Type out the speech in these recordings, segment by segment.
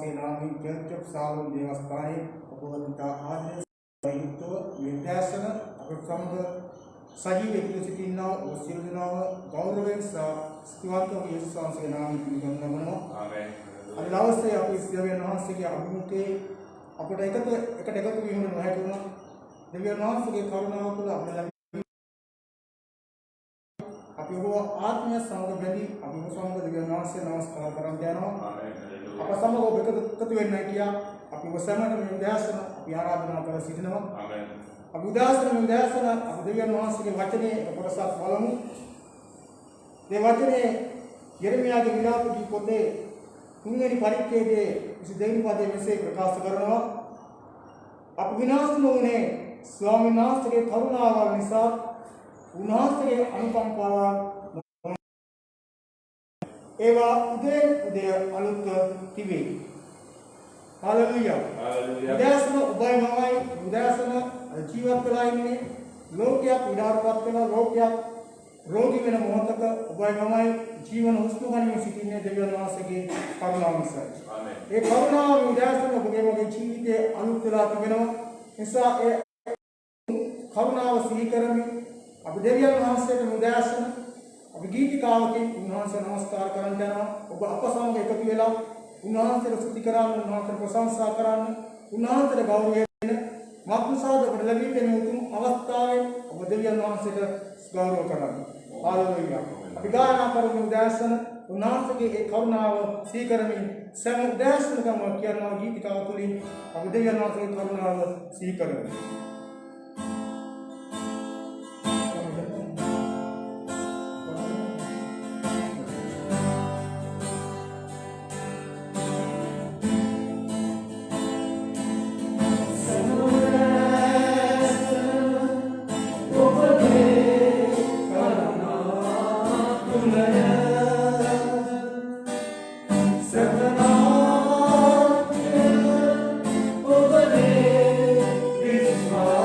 වහන්සේ නාමයෙන් චර්ච් සාලෝන් දේවස්ථානයේ අපවදිතා ආදී සහිතව විද්‍යාසන අපසම්බ සජීව එක්ව සිටිනා වූ සියලු දෙනාම ගෞරවයෙන් ස්තුතිවන්තව යේසුස් වහන්සේගේ නාමයෙන් පිළිගන්නවා. ආමේන්. අද දවසේ අපි දෙවියන් වහන්සේගේ අභිමුඛයේ අපට එකට වීම නොහැකි වුණා. දෙවියන් වහන්සේගේ කරුණාව තුළ අපි ඔබ ආත්මය සමග බැඳි අපි ඔබ සමග දෙවියන් වහන්සේ නමස්කාර කරන් යනවා. ආමේන්. අප සමග ඔබ එකතු වෙන්නයි කියා අපි ඔබ සැමට මේ උදෑසන අපි ආරාධනා කර සිටිනවා. ආමේන්. අපි උදෑසන අපි දෙවියන් වහන්සේගේ වචනේ කොටසක් බලමු. මේ වචනේ යෙරමියාගේ විලාපී පොතේ 3 වෙනි පරිච්ඡේදයේ 22 වෙනි පදයේ මෙසේ ප්‍රකාශ කරනවා. අප විනාශ නොවුනේ ස්වාමීන් වහන්සේගේ කරුණාව නිසා, උන්වහන්සේගේ අනුකම්පාව ඒවා උදේ අලුත් තිබේ. හාලෙලූයා. හාලෙලූයා. උදෑසන ඔබයි මමයි උදෑසන ජීවත් වෙලා ඉන්නේ. ලෝකයක් විඩාරපත් වෙලා ලෝකයක් රෝගී වෙන මොහොතක ඔබයි මමයි ජීවන හුස්ම ගනිමින් සිටින්නේ දෙවියන් වහන්සේගේ කරුණාව නිසා. ආමේන්. ඒ කරුණාව උදෑසන ඔබගේ මගේ ජීවිතයේ අලුත් වෙලා තිබෙනවා. නිසා ඒ කරුණාව සිහි කරමින් අපි දෙවියන් වහන්සේට උදෑසන අපි ගීතිකාවකින් උන්වහන්සේ නමස්කාර කරන් යනවා. ඔබ අප සමග එකතු වෙලා උන්වහන්සේට ස්තුති කරන්න, උන්වහන්සේට ප්‍රශංසා කරන්න, උන්වහන්සේට ගෞරවය දෙන්න මක්නිසාද ඔබට ලැබී තියෙන උතුම් අවස්ථාවෙන් ඔබ දෙවියන් වහන්සේට ගෞරව කරන්න. හාලෙලූයා. අපි ගායනා කරමු උදෑසන උන්වහන්සේගේ ඒ කරුණාව සිහි කරමින් සෑම උදෑසනකම කියනවා ගීතිකාව තුළින් අපි දෙවියන් වහන්සේගේ කරුණාව සිහි කරමු. This is my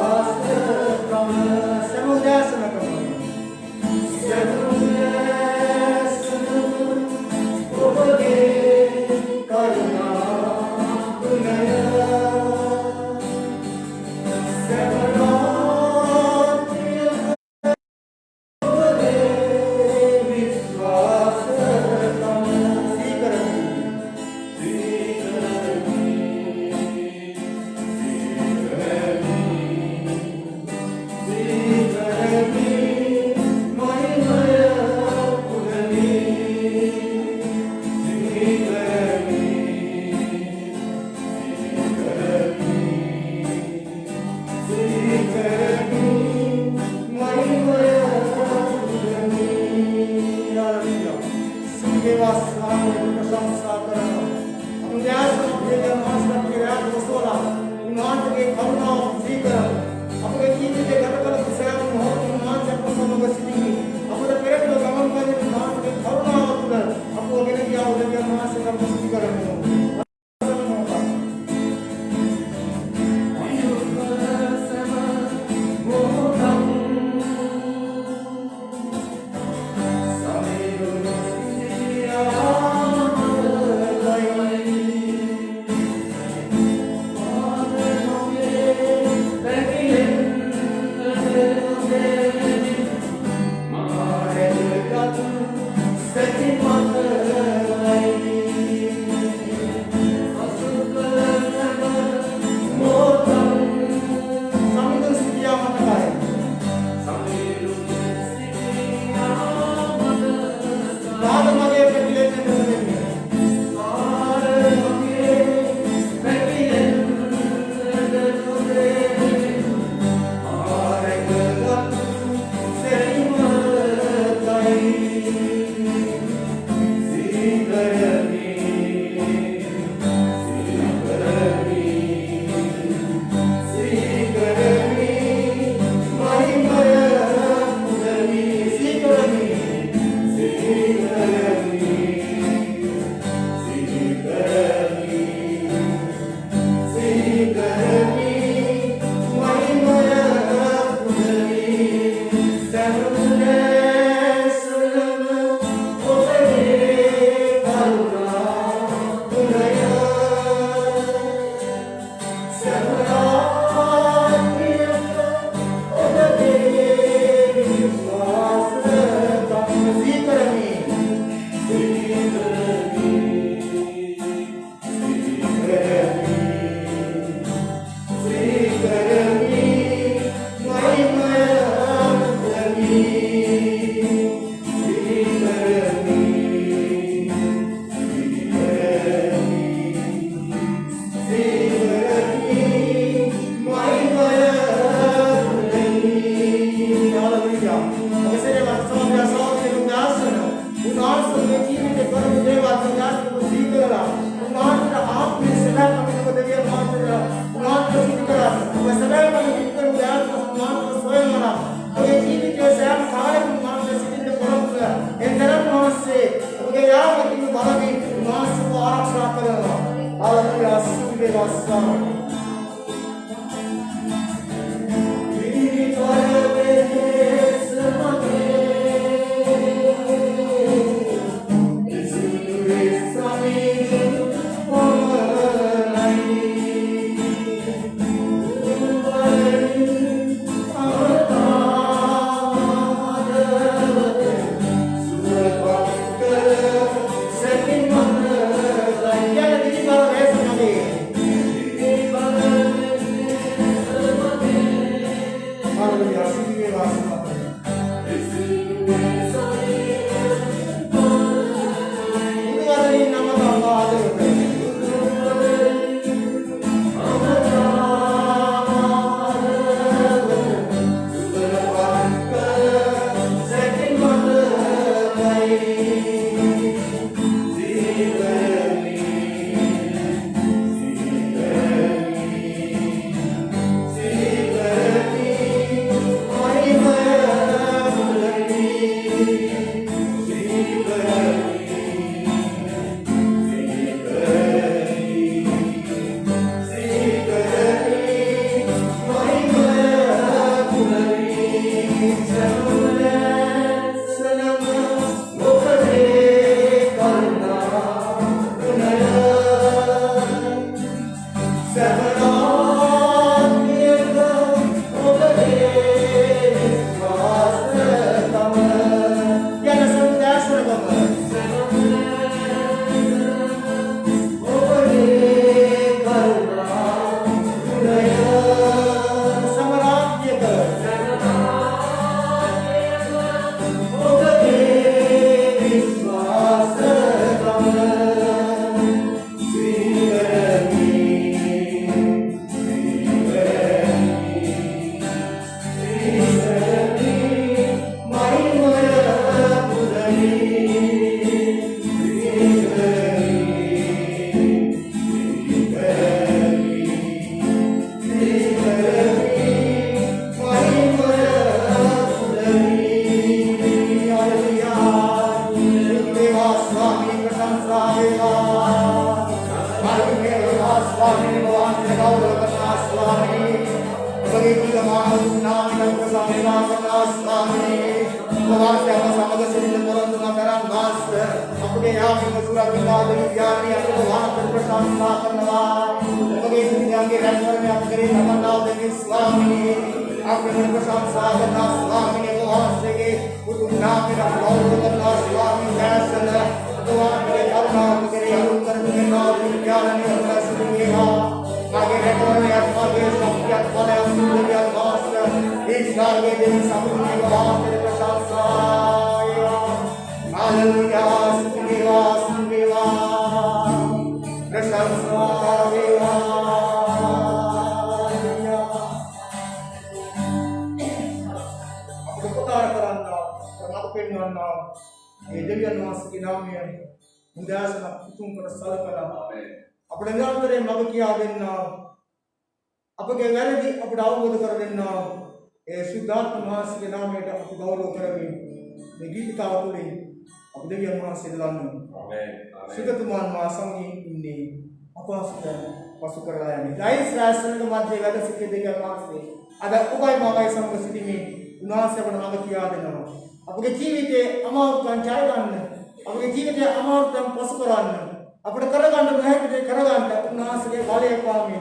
sedang kami kemudian maksudnya umat kesimpulan sedang kami kemudian umat sesuai mana oke ini saya kali umat kesimpulan korupsi yang dalam masih oke yang itu balami umat semua orang serata haleluya suci rasa ini sudah teman masang ini apa sudah masuk ke lain guys rasa kematian ada sekitar masih ada upaya makai sama kesini unas yang bernama kia dengan apa kecil amar pancaran apa kecil amar dan pasukan apa keragan dan bahaya kita keragan unas ke balik kami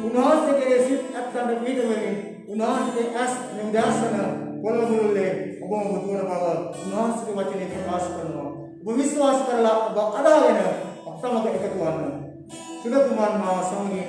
unas ke resit akan begitu begini unas ke as nindasana kalau mulai abang betul apa unas ke macam ini kasihkan विश्वास करला अदा है ना अपना मगर एक तुआन सुधा तुमान माँ संगी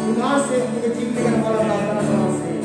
උන්වහන්සේ ඔබගේ ජීවිතය ගැන බලලා උන්වහන්සේ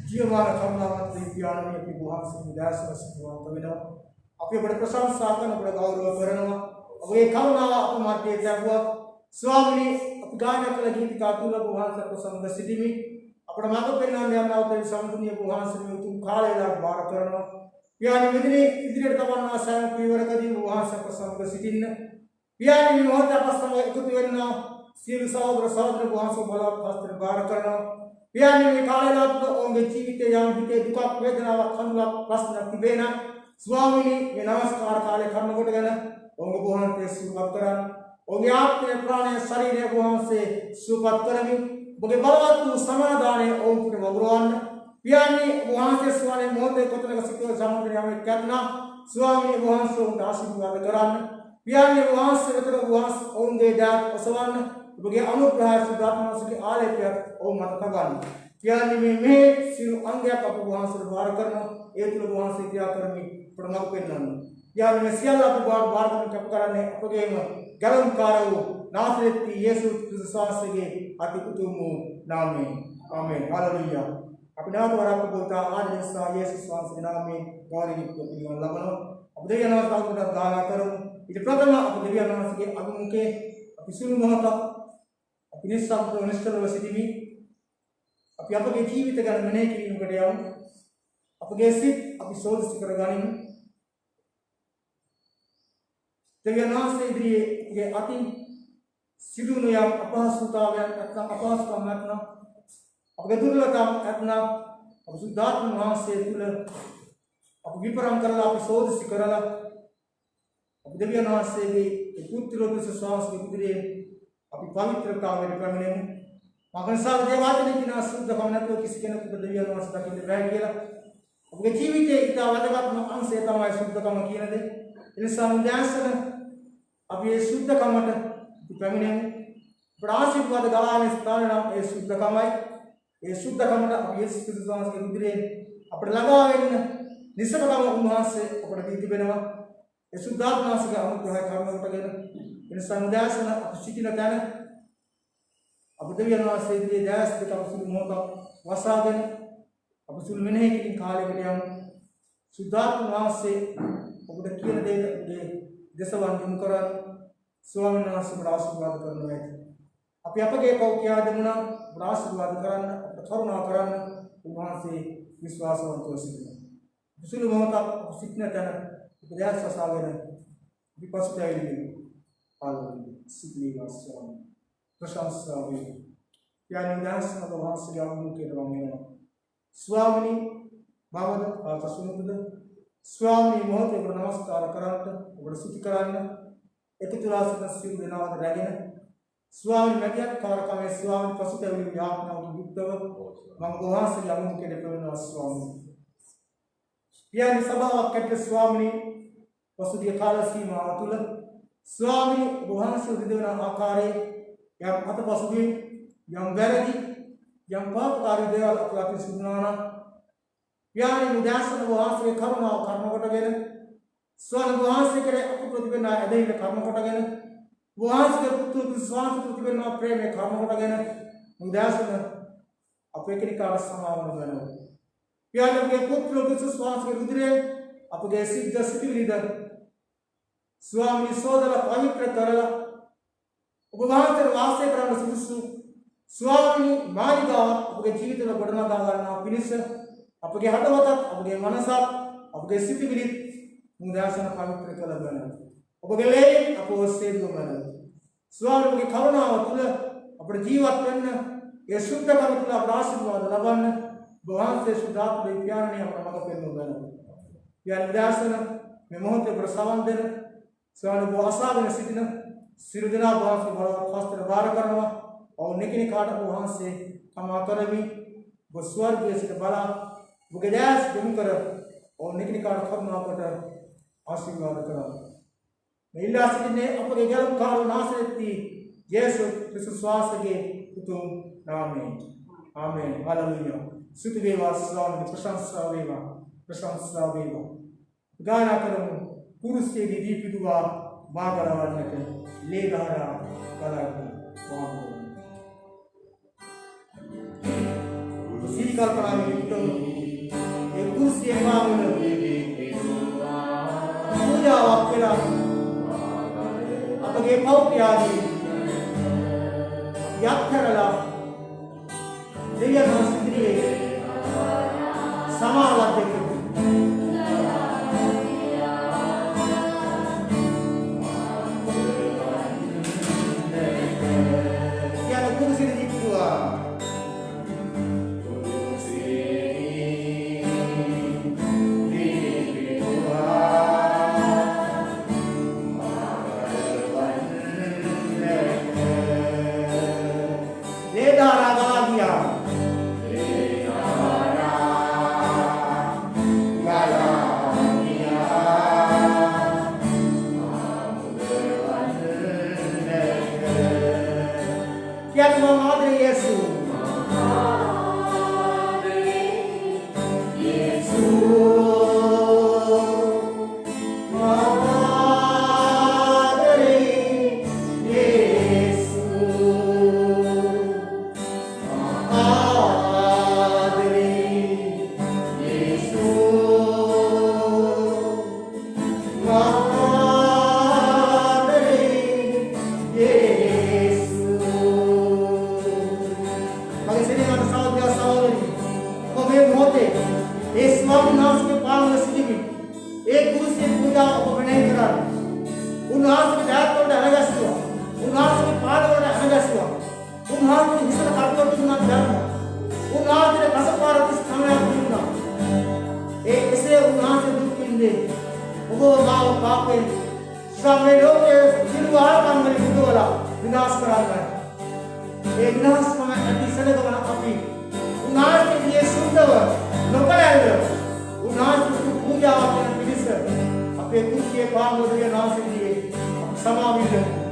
जीवमान करुणावंत प्यारे अपनी बुहार से उदास रसवान तमिना अपने बड़े प्रशंसा करना बड़ा गौरव करना अब ये करुणा अपने माते त्यागवा स्वामी अपगाना के लगी की कातुला बुहार से प्रसन्न सिद्धि में अपना मातो पे नाम ले हमने उतरे समझने बुहार से में तुम खाले लाग बार करना प्यारे मित्र इधर तबन्ना सायं पीवर कदी बुहार से प्रसन्न सिद्धि न प्यारे मोहता पस्तम एकतुवेन्ना सिर सौद्र बुहार से बला पस्त्र बार करना प्यारे में काले लाभ ओंगे जीवित याम बिते दुख वेदना व खंडला प्रश्न तिबेना स्वामी ने नमस्कार काले कर्म कोटगना ओंगे बुहार ते सुबह करन ඔබගේ ආත්මය ප්‍රාණය ශරීරය වහන්සේ සුවපත් කරමින් ඔබගේ බලවත් වූ සමාදානය ඔවුන්ට වගුරවන්න පියාණනි වහන්සේ ස්වාමීන් මොහොතේ කොතනක සිටව සමුද්‍රයම කරනා ස්වාමීන් වහන්සේ උන්ට ආශිර්වාද කරන්න පියාණනි වහන්සේ වෙතට වහන්සේ ඔවුන්ගේ දාත් ඔසවන්න ඔබගේ අනුග්‍රහය සුදාත්මසගේ ආලේපය ඔවුන් මත තබන්න පියාණනි මේ සියලු අංගයක් අප වහන්සේට බාර කරනවා ඒ තුල වහන්සේ ක්‍රියා කරමින් ප්‍රමග පෙන්වන්න පියාණනි සියල්ල අප බාර කරමින් කැප කරන්නේ අපගේම ගලම්කාර වූ නාසරෙත් යේසුස් ක්‍රිස්තුස් වහන්සේගේ අති උතුම් වූ නාමයෙන් ආමෙන් හලෙලූයා අපි නාම වරක් පොතා ආදේශා යේසුස් වහන්සේගේ නාමයෙන් ගෞරවයෙන් පිළිගන්න ලබනවා අප දෙවියන් වහන්සේට දාන කරමු ඊට ප්‍රථම අප දෙවියන් වහන්සේගේ අභිමුඛයේ අපි සිළු මොහොත අපි නිස්සම්ප්‍රව නිෂ්ඨව සිටිමි අපි අපගේ ජීවිත ගැන මෙනෙහි කිරීමකට යමු අපගේ සිත් අපි සෝදිසි කරගනිමු දෙවියන් වහන්සේ ඉදිරියේ අතින් සිදුණු යම් අපහසුතාවයන් නැත්නම් අපහසුකම් නැත්නම් අපගේ දුර්වලකම් නැත්නම් අප සුද්ධාත්ම වහන්සේ තුළ අප විපරම් කරලා අපි සෝදිසි කරලා අප දෙවියන් වහන්සේගේ පුත්‍රෝපස ශ්වාසයේ ඉදිරියේ අපි පවිත්‍රතාවයට පැමිණෙමු මගන්සාර දේවාලයේ කිනා සුද්ධකම නැතුව කිසි කෙනෙකුට දෙවියන් වහන්සේ දකින්න බැහැ කියලා අපගේ ජීවිතයේ ඉතා වැදගත්ම අංශය තමයි සුද්ධකම කියන දේ එනිසා මුදෑසන අපි මේ සුද්ධකමට පැමිණෙමු ප්‍රාසිකවාද ගලාවේ ස්ථාන නම් ඒ සුද්ධකමයි ඒ සුද්ධකමට අපි යේසුස් ක්‍රිස්තුස් වහන්සේගේ උදරයෙන් අපට ළඟා වෙන්න නිසකකම උන්වහන්සේ අපට දී තිබෙනවා ඒ සුද්ධාත්මාසික අනුග්‍රහය කර්ම කොටගෙන එනිසා මුදෑසන අපි සිටින තැන අප දෙවියන් වහන්සේ ඉදිරියේ දැස් දෙක සුළු මොහොතක් වසාගෙන අප සුළු මෙනෙහි කිරීම කාලයකට යමු සුද්ධාත්ම වහන්සේ ඔබට කියන දේ දසවන් යොමු කරන් ස්වාමීන් වහන්සේට ආශිර්වාද කරනවා ඇති. අපි අපගේ පව් කියා දෙමු නම් ආශිර්වාද කරන්න අපට කරුණා කරන්න උන්වහන්සේ විශ්වාසවන්තව සිටිනවා. සුළු මොහොතක් සිටින තැන උපදේශ සසාගෙන විපස්සට ඇවිල්ලා පාලනය සිටිනවා ස්වාමී. ප්‍රශංසා වේ. යන්නේ දැස්න වහන්සේ අනුකේත වමෙනවා. ස්වාමීනි බවද ආසසුනුද ස්වාමීනි මොහොතේ නමස්කාර කරන්ට ඔබට ස්තුති කරන්න එකතුලාසක සිල් දෙනවාද රැගෙන ස්වාමීන් මැදිහත් කාර්කමේ ස්වාමීන් පසුතැවිලි යාඥාවට යුක්තව මම වහන්සේ අනුකේත කරනවා ස්වාමීනි. පියාණන් සභාවක් කැට ස්වාමීනි පසුගිය කාල සීමාව තුළ ස්වාමීනි වහන්සේ උදෙවන ආකාරයේ යම් අතපසුගින් යම් වැරදි යම් පාපකාරී දේවල් අපට සිදුවනවා නම් පියාණන් උදාසන වහන්සේ කරුණාව කර්ම කොටගෙන ස්වාමීන් වහන්සේ කෙරේ අප ප්‍රතිපන්න ඇදහිල්ල කර්ම කොටගෙන වහන්සේ පුතු විශ්වාස ප්‍රතිපන්න ප්‍රේමේ කර්ම කොටගෙන උදාසන අපේ කෙනිකාට සමාවන වෙනවා. පියාණන්ගේ පුත්‍ර විශ්වාසයේ රුධිරේ අපගේ සිද්ධ සිටිවිලිද ස්වාමීන් සෝදර පවිත්‍ර කරලා ඔබ වහන්සේ වාසය කරන සුදුසු ස්වාමීන් මාලිගාව අපගේ ජීවිතවල ගොඩනගා ගන්නා පිණිස අපගේ හදවතත් අපගේ මනසත් අපගේ සිතිවිලිත් මුදාසන පවිත්‍ර කරගන්න. ඔබගේ ලේන් අප ඔස්සේ දුමන. ස්වාමීන්ගේ කරුණාව තුළ අපේ ජීවත් වෙන්න ඒ සුද්ධකම තුළ ආශිර්වාද ලබන්න වහන්සේ සුදාත්ම විඥානය අපට මඟ පෙන්වන්න. යන මුදාසන මේ මොහොතේ ප්‍රසවන් දෙන ස්වාමීන් වහන්සේ සිටින සිරු දෙනා වහන්සේ බලවත් හස්තර බාර කරනවා. ඔව් නිකිනිකාට වහන්සේ තමා කරමි. ස්වර්ගයේ සිට බලා ඔබගේ දැස් යොමු කර ඔව් නිකිනිකාට කරුණාවට ආශිර්වාද කරනවා. මේ ඉල්ලා සිටින්නේ අපගේ ගරුකාර නාසරෙත්ති යේසුස් ක්‍රිස්තුස් වහන්සේගේ උතුම් නාමයෙන්. ආමෙන්. හලෙලූයා. ස්තුති වේවා ස්වාමීන් ප්‍රශංසා වේවා. ප්‍රශංසා වේවා. ගායනා කරමු. කුරුස්සේ දී පිටුවා මාගරවන්නට ලේදාරා කලකු වාමෝ. කල්පනා යුක්තව ඒ කුරුසියේ මාවන පූජාවක් කළා අපගේ පෞත්‍යාදී යක්කරලා දෙවියන් වහන්සේ සමාවත් දෙක ඉඳා ඔබ වෙනේ කරන්නේ. උන්වහන්සේගේ දායකවලට අනගස්සුවා. උන්වහන්සේගේ පාදවලට අනගස්සුවා. උන්වහන්සේගේ හිසට කටුවට දුන්නා ධර්ම. උන්වහන්සේගේ කසපාරක ස්ථානයක් දුන්නා. ඒ එසේ උන්වහන්සේ දුක් විඳේ. ඔබ මාව පාපයෙන් සමේ ලෝකයේ සිල්වාකම් වලින් මුදවලා විනාශ කරන්නේ. ඒ විනාශකම ඇති සැලකවන අපි උන්වහන්සේගේ සුන්දව නොකලැල්ල උන්වහන්සේ පූජාවක් කරන පිළිස අපේ කුක්කියේ පාමුදේ නාසෙදී සමාවිද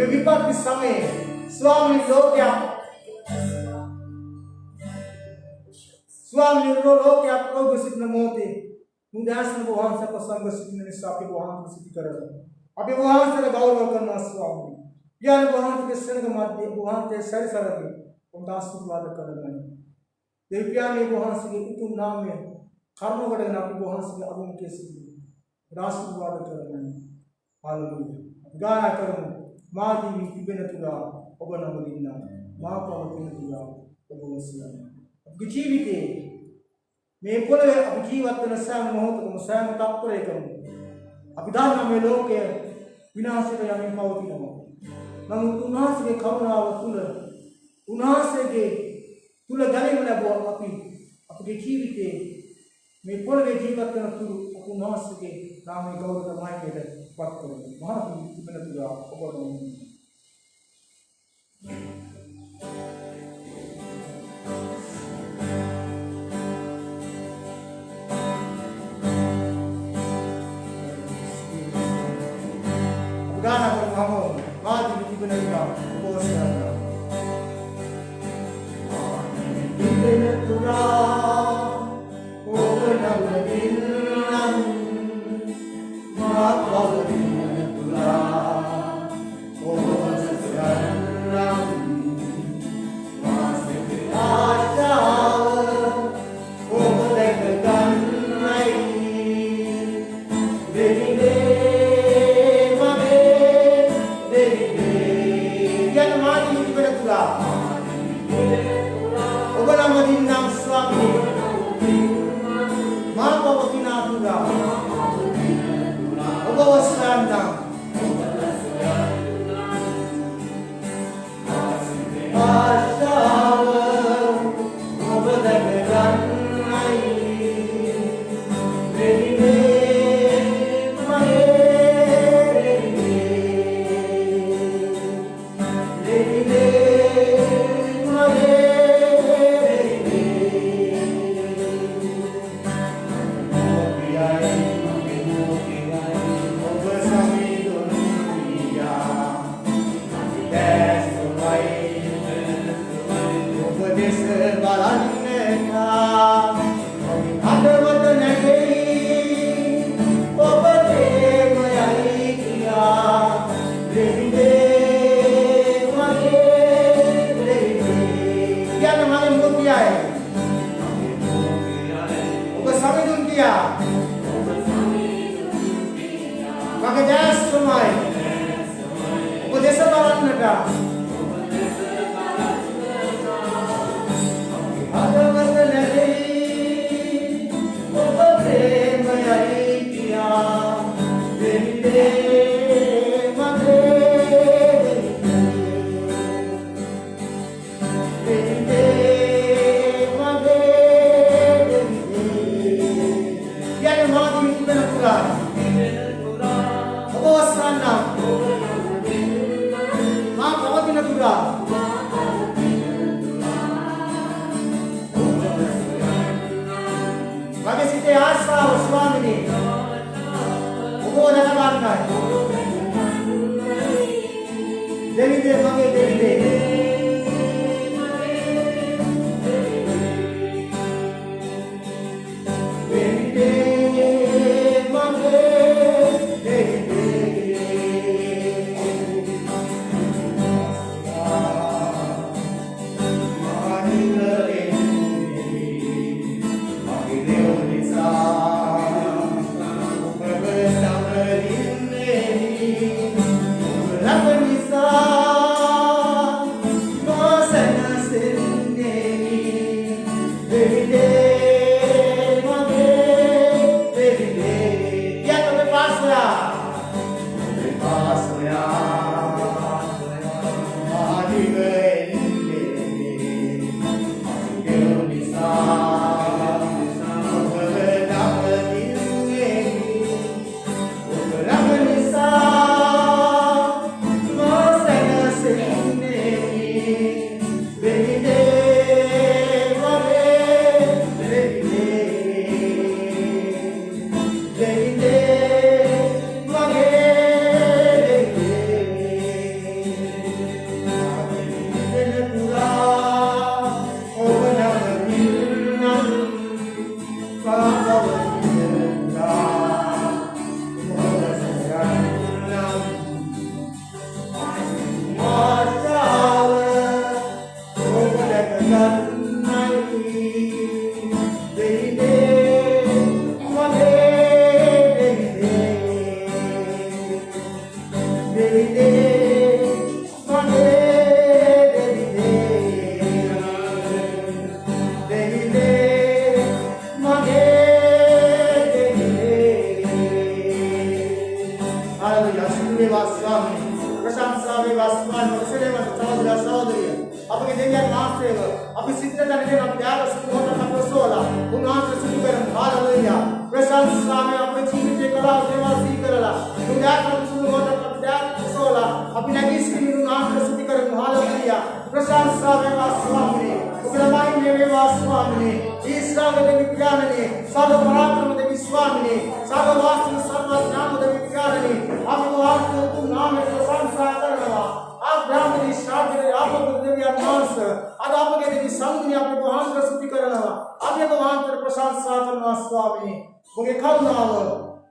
विपत्ति समय स्वामी लोग क्या प्रभु सिद्ध मोते मुदास ने वहां से पसंद सिद्ध ने सापी वहां से सिद्ध कर अभी वहां से गौरव करना स्वामी यार वहां के संग मध्य वहां के सर में उनका आशीर्वाद करना देव्या ने वहां से तुम नाम में कर्म गड़ना वहां से अगुण के सिद्ध ආශිර්වාද කරන්න. හාලෙලූයා. ගායනා කරමු. මා ජීවි තිබෙන තුරා ඔබ නමදින්න. මා පවතින තුරා ඔබ වසන්න. අපගේ ජීවිතේ මේ පොළවේ අපි ජීවත් වෙන සෑම මොහොතකම සෑම තත්පරයකම අපි දන්නා මේ ලෝකය විනාශයට යමින් පවතිනවා. නමුත් උන්වහන්සේගේ කරුණාව තුල උන්වහන්සේගේ තුල ගැලීම ලැබුවා අපගේ ජීවිතේ මේ පොළවේ ජීවත් වෙන තුරු අපි උන්වහන්සේගේ නාමයේ ගෞරව මහිමයට පත් කරමු. මහා පිළිතුර තුරා ඔබ වහන්සේ Gana por favor, mati di benetura, posa. Di benetura, pokoknya beneran, mata di benetura, posa sekarang, masih ada, pokoknya tekan naik, demi Oba namadinang Swami, Mapapatinatura, Oba waslandang, Asyawan, Oba dagagan ay, Berine, Mahe, Berine, දෙවියන් වහන්සේව අපි සිද්ධ කරගෙන අපි යාර සුදුහොත අපසෝලා උන්වහන්සේ සුදු කරන හාලෙලූයා ප්‍රශංසාමය අපේ ජීවිතේ කලාව දේවල් සීකරලා උදාහරණ සුදුහොත අපි යාර සෝලා අපි නැගී සිටින උන්වහන්සේ සුදු කරන හාලෙලූයා ප්‍රශංසාමය ස්වාමීනි උගලමයි මේවා ස්වාමීනි ඊශ්‍රාවගේ විඥානනේ සර්ව පරාක්‍රම දෙවි ස්වාමීනි සර්ව වාස්තු සර්ව ඥාන දෙවි විඥානනේ අපි වාස්තු තු නාමයේ ප්‍රශංසා කරනවා आप ब्राह्मणी शादी आप देवी अनांस आज आपके देवी संगनी आपके भगवान का स्तुति करना आपके भगवान पर प्रशंसा करना स्वामी बगे खानाव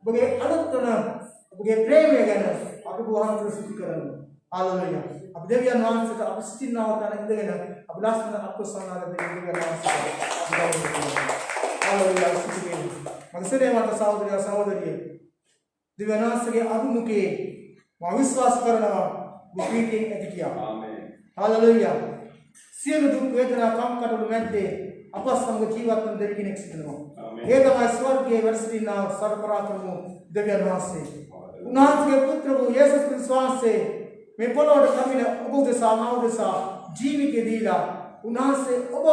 बगे अनुत्तन बगे प्रेम गण आपके भगवान का स्तुति करना हालेलुया अब देवी अनांस का आप स्तुति ना होता नहीं देना अब लास्ट में आपको सुना देवी अनांस हालेलुया स्तुति करें मगसरे माता सहोदरी सहोदरी देवी अनांस के अभिमुखे विश्वास करना repeating etikia amen hallelujah සියලු දුක් වේදනා කම්කටොළු මැද්දේ අප සමග ජීවත් වන දෙවි කෙනෙක් සිටිනවා ඒ තමයි ස්වර්ගයේ වැඩ සිටිනා සර්වපරාක්‍රම දෙවියන් වහන්සේ උන්වහන්සේගේ පුත්‍ර වූ යේසුස් ක්‍රිස්තුස් වහන්සේ මේ පොළොවට කමින ඔබ උදෙසා මා උදෙසා ජීවිතය දීලා උන්වහන්සේ ඔබව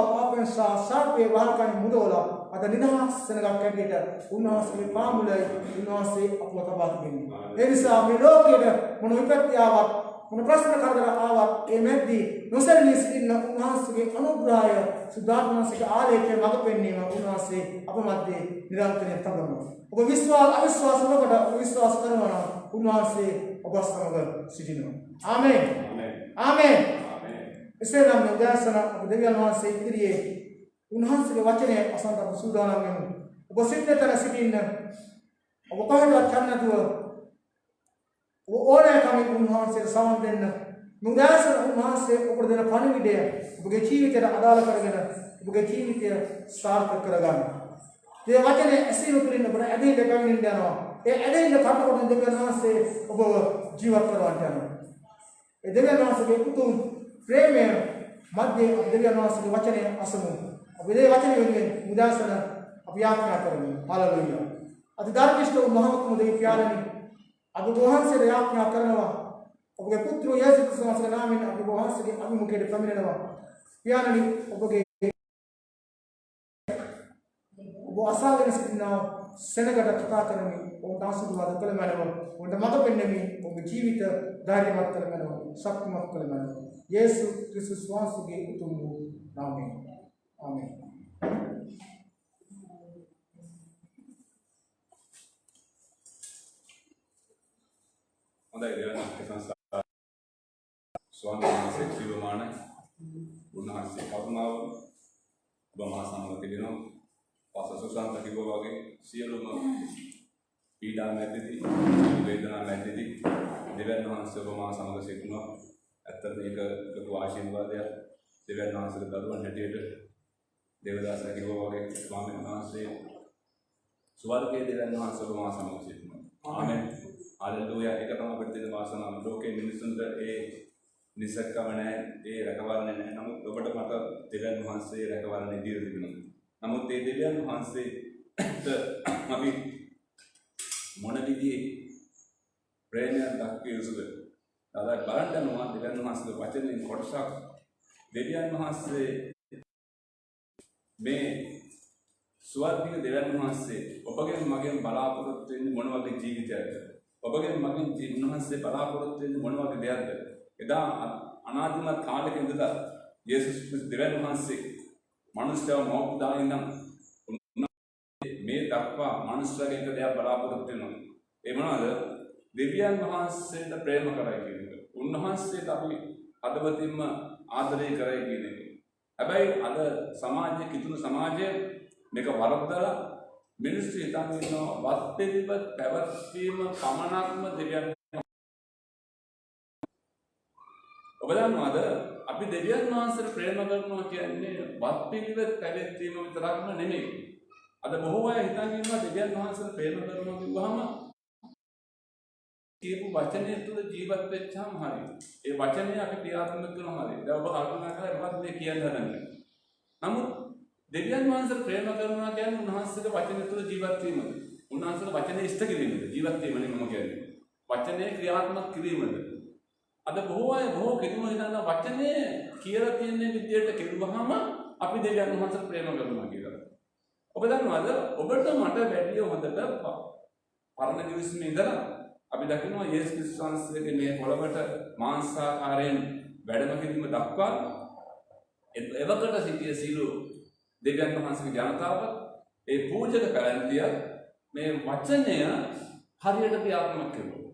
පාපයෙන් සර්පේ වහල්කන් මුදවලා අද නිදහස් සෙනගක් ඇටියට උන්වහන්සේගේ පාමුලයි උන්වහන්සේ අපව තබා තිබෙනවා ඒ නිසා මේ ලෝකයේ මොන විපත්ති ආවත් මොන ප්‍රශ්න කරදර ආවත් ඒ මැද්දී නොසැලී සිටින උන්වහන්සේගේ අනුග්‍රහය සුද්ධාත්මසික ආලේඛයේ මඟ පෙන්වීම උන්වහන්සේ අප මැද්දේ නිරන්තරයෙන් තබනවා ඔබ විශ්වාස අවිශ්වාස නොකොට විශ්වාස කරනවා නම් උන්වහන්සේ ඔබ සමග සිටිනවා ආමේන් ආමේන් එසේනම් උදෑසන අප දෙවියන් වහන්සේ ඉදිරියේ උන්වහන්සේගේ වචනය අසන්නට අප සූදානම් වෙමු ඔබ සිටින සිටින්න ඔබ කොහෙවත් යන්න නැතුව ඕනෑ කමින් උන්වහන්සේට සමන් දෙන්න උදෑසන උන්වහන්සේ ඔබට දෙන පණිවිඩය ඔබගේ ජීවිතයට අදාළ කරගෙන ඔබගේ ජීවිතය සාර්ථක කරගන්න මේ වචනේ ඇසීම තුළින් ඔබට ඇදහිල්ල පැමිණෙන්න යනවා ඒ ඇදහිල්ල කටකොට දෙවියන් වහන්සේ ඔබව ජීවත් කරවන්න යනවා ඒ දෙවියන් වහන්සේගේ උතුම් ප්‍රේමය මැද්දේ දෙවියන් වහන්සේගේ වචනය අසමු අපි මේ වචනේ වෙනුවෙන් උදෑසන අපි යාඥා කරමු හalleluya අද ධර්මිෂ්ඨ මහත්ම දෙවි පියාණනි අපි වහන්සේට යාඥා කරනවා ඔබගේ පුත්‍ර යේසුස් ක්‍රිස්තුස්ගේ නාමයෙන් අපි වහන්සේගේ අභිමුඛයට පැමිණෙනවා පියාණනි ඔබගේ ඔබ අසාගෙන සිටිනා සෙනගට කතා කරමින් ඔබට ආශිර්වාද කළ මැනව ඔබට මඟ පෙන්වමින් ඔබගේ ජීවිත ධෛර්යමත් කළ මැනව ශක්තිමත් කළ මැනව යේසුස් ක්‍රිස්තුස් වහන්සේගේ උතුම් වූ නාමයෙන් ආමේන් හොඳයි දෙවන සංස්ථා ස්වාමීන් වහන්සේ ජීවමාන උන්වහන්සේ කරුණාව ඔබ මා සමග තිබෙනවා පස සුසන්ත කිව්වා වගේ සියලුම පීඩා මැද්දේදී වේදනා මැද්දේදී දෙවියන් වහන්සේ ඔබ මා සමග සිටිනවා ඇත්තට මේක ලොකු ආශිර්වාදයක් දෙවියන් වහන්සේගේ දරුවන් හැටියට දේවදාස කිව්වා වගේ ස්වාමීන් වහන්සේ ස්වර්ගයේ දෙවියන් වහන්සේ ඔබ මා සමග සිටිනවා ආමෙන් हालेलुया एक तම අපිට දෙන වාසනාව ලෝකේ මිනිසුන්ට ඒ නිසක්කම නැහැ ඒ රැකවරණය නැහැ නමුත් ඔබට මට දෙවියන් වහන්සේ රැකවරණය දීලා තිබෙනවා නමුත් ඒ දෙවියන් වහන්සේට අපි මොන විදිහේ ප්‍රේමයක් දක්විය යුතුද දාලා බලන්න යනවා දෙවියන් වහන්සේගේ වචනෙන් කොටසක් දෙවියන් වහන්සේ මේ ස්වර්ගීය දෙවියන් වහන්සේ ඔබගෙන් මගෙන් බලාපොරොත්තු වෙන්නේ මොන වගේ ජීවිතයක්ද ඔබගෙන් මගෙන් උන්වහන්සේ බලාපොරොත්තු වෙන්නේ මොන වගේ දෙයක්ද එදා අනාදිමත් කාලෙක ඉඳලා යේසුස් ක්‍රිස්තුස් දෙවියන් වහන්සේ මනුෂ්‍යව මොහොතදා ඉඳන් මේ දක්වා මනුෂ්‍යයෙක් දෙයක් බලාපොරොත්තු වෙනවා ඒ මොනවාද දෙවියන් වහන්සේට ප්‍රේම කරයි කියන එක උන්වහන්සේට අපි අදවතින්ම ආදරය කරයි කියන එක හැබැයි අද සමාජයේ කිතුණු සමාජයේ මේක වරද්දලා මිනිස්සු හිතන් ඉන්නවා වත් පිළිවෙත් පැවැත්වීම පමණක්ම දෙවියන් ඔබ දන්නවද අපි දෙවියන් වහන්සේට ප්‍රේම කරනවා කියන්නේ වත් පිළිවෙත් පැවැත්වීම විතරක්ම නෙමෙයි අද බොහෝ අය හිතන් ඉන්නවා දෙවියන් වහන්සේට ප්‍රේම කරනවා කිව්වහම කියපු වචනය තුළ ජීවත් වෙච්චාම හරි ඒ වචනය අපි ක්‍රියාත්මක කරනවා හරි දැන් ඔබ කල්පනා කරලා මොකක්ද මේ කියන්න හදන්නේ නමුත් දෙවියන් වහන්සේට ප්‍රේම කරනවා කියන්නේ උන්වහන්සේගේ වචනය තුළ ජීවත් වීමද උන්වහන්සේගේ වචනේ ඉෂ්ට කිරීමද ජීවත් වීම නෙමෙයි මම කියන්නේ වචනේ ක්‍රියාත්මක කිරීමද අද බොහෝ අය බොහෝ කෙනෙකුට හිතන වචනේ කියලා තියෙන විදියට කෙරුවහම අපි දෙවියන් වහන්සේට ප්‍රේම කරනවා කියලා. ඔබ දන්නවද ඔබට මට වැඩි හොඳට පරණ දිවිස්මේ ඉඳලා අපි දකිනවා යේසුස් ක්‍රිස්තුස් වහන්සේගේ මේ පොළවට මාංශාකාරයෙන් වැඩම කිරීම දක්වා එවකට සිටිය සීල දෙවියන් වහන්සේගේ ජනතාව ඒ පූජක පැලැන්තිය මේ වචනය හරියට ක්‍රියාත්මක කරුවා.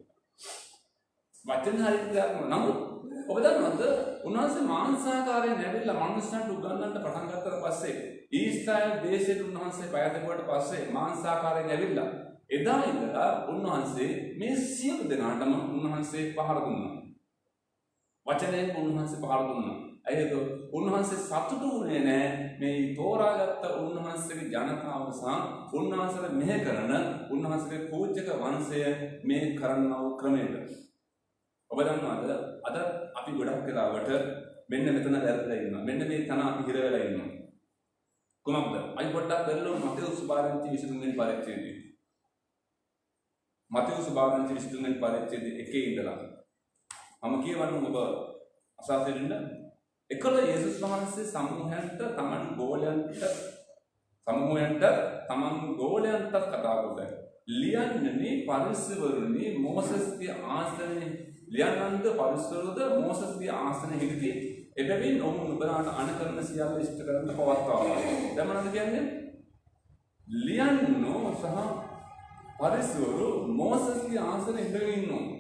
වචන හරියට ක්‍රියාත්මක නමුත් ඔබ දන්නවද උන්වහන්සේ මාංශාකාරයෙන් ඇවිල්ලා මනුස්සයන්ට උගන්වන්න පටන් ගත්තට පස්සේ ඊශ්‍රායල් දේශයට උන්වහන්සේ පය දෙවුවට පස්සේ මාංශාකාරයෙන් ඇවිල්ලා එදා ඉඳලා උන්වහන්සේ මේ සියලු දෙනාටම උන්වහන්සේ පහර දුන්නා. වචනයෙන් උන්වහන්සේ පහර දුන්නා. ඇයිද උන්වහන්සේ සතුටු වුණේ නැහැ මේ තෝරාගත්ත උන්වහන්සේගේ ජනතාව සහ උන්වහන්සේට මෙහෙ කරන උන්වහන්සේගේ පූජක වංශය මේ කරනව ක්‍රමයට. ඔබ දන්නවද අද අපි ගොඩක් වෙලාවට මෙන්න මෙතන වැරදිලා ඉන්නවා. මෙන්න මේ තන අපි හිර වෙලා ඉන්නවා. කොහොමද? අයි පොඩ්ඩක් බලන්න මතෙවුස් සුභාරංචි 23 වෙනි පරිච්ඡේදය. මතෙවුස් සුභාරංචි 23 වෙනි පරිච්ඡේදය එකේ ඉඳලා මම කියවන්න ඔබ අසාතෙන්න එකල යේසුස් වහන්සේ සමූහයන්ට තමන් ගෝලයන්ට කතා කොට ලියන්නේ පරිස්සවරුනි මොසස්ගේ ආසනේ ලියන්නන්ද පරිස්සවරුද මොසස්ගේ ආසනේ හිටි එබැවින් ඔවුන් නුඹලාට අනකරන සියල්ල ඉෂ්ට කරන්න පවත්වාවා. දැන් මොනවද කියන්නේ? ලියන්නෝ සහ පරිස්සවරු මොසස්ගේ ආසනේ ඉඳගෙන ඉන්නවා.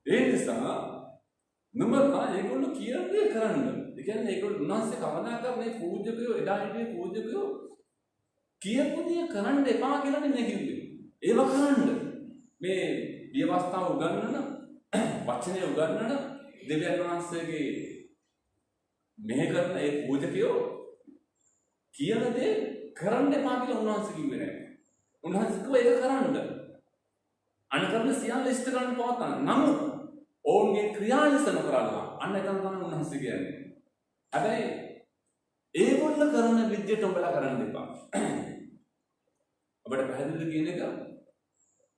ඒ නිසා නුඹලා ඒගොල්ලෝ කියන්නේ කරන්න. ඒ කියන්නේ ඒගොල්ලෝ උන්වහන්සේ කවදාකවත් මේ පූජකයෝ එදා හිටියේ පූජකයෝ කියපු දේ කරන්න එපා කියලා නෙමෙයි කිව්වේ. ඒව කරන්න. මේ විවස්ථාව උගන්වන වචනේ උගන්වන දෙවියන් වහන්සේගේ මෙහෙ කරන ඒ පූජකයෝ කියන දේ කරන්න එපා කියලා උන්වහන්සේ කිව්වේ නැහැ. උන්වහන්සේ කිව්වා ඒක කරන්න. අනකරන සියල්ල ඉෂ්ට කරන්න පවත්වන්න. නමුත් ඔවුන්ගේ ක්‍රියානිසන කරලා අන්න එතන තමයි උන්වහන්සේ කියන්නේ. හැබැයි ඒගොල්ලෝ කරන විදියට උඹලා කරන්න එපා. ඔබට පැහැදිලිද කියන එක?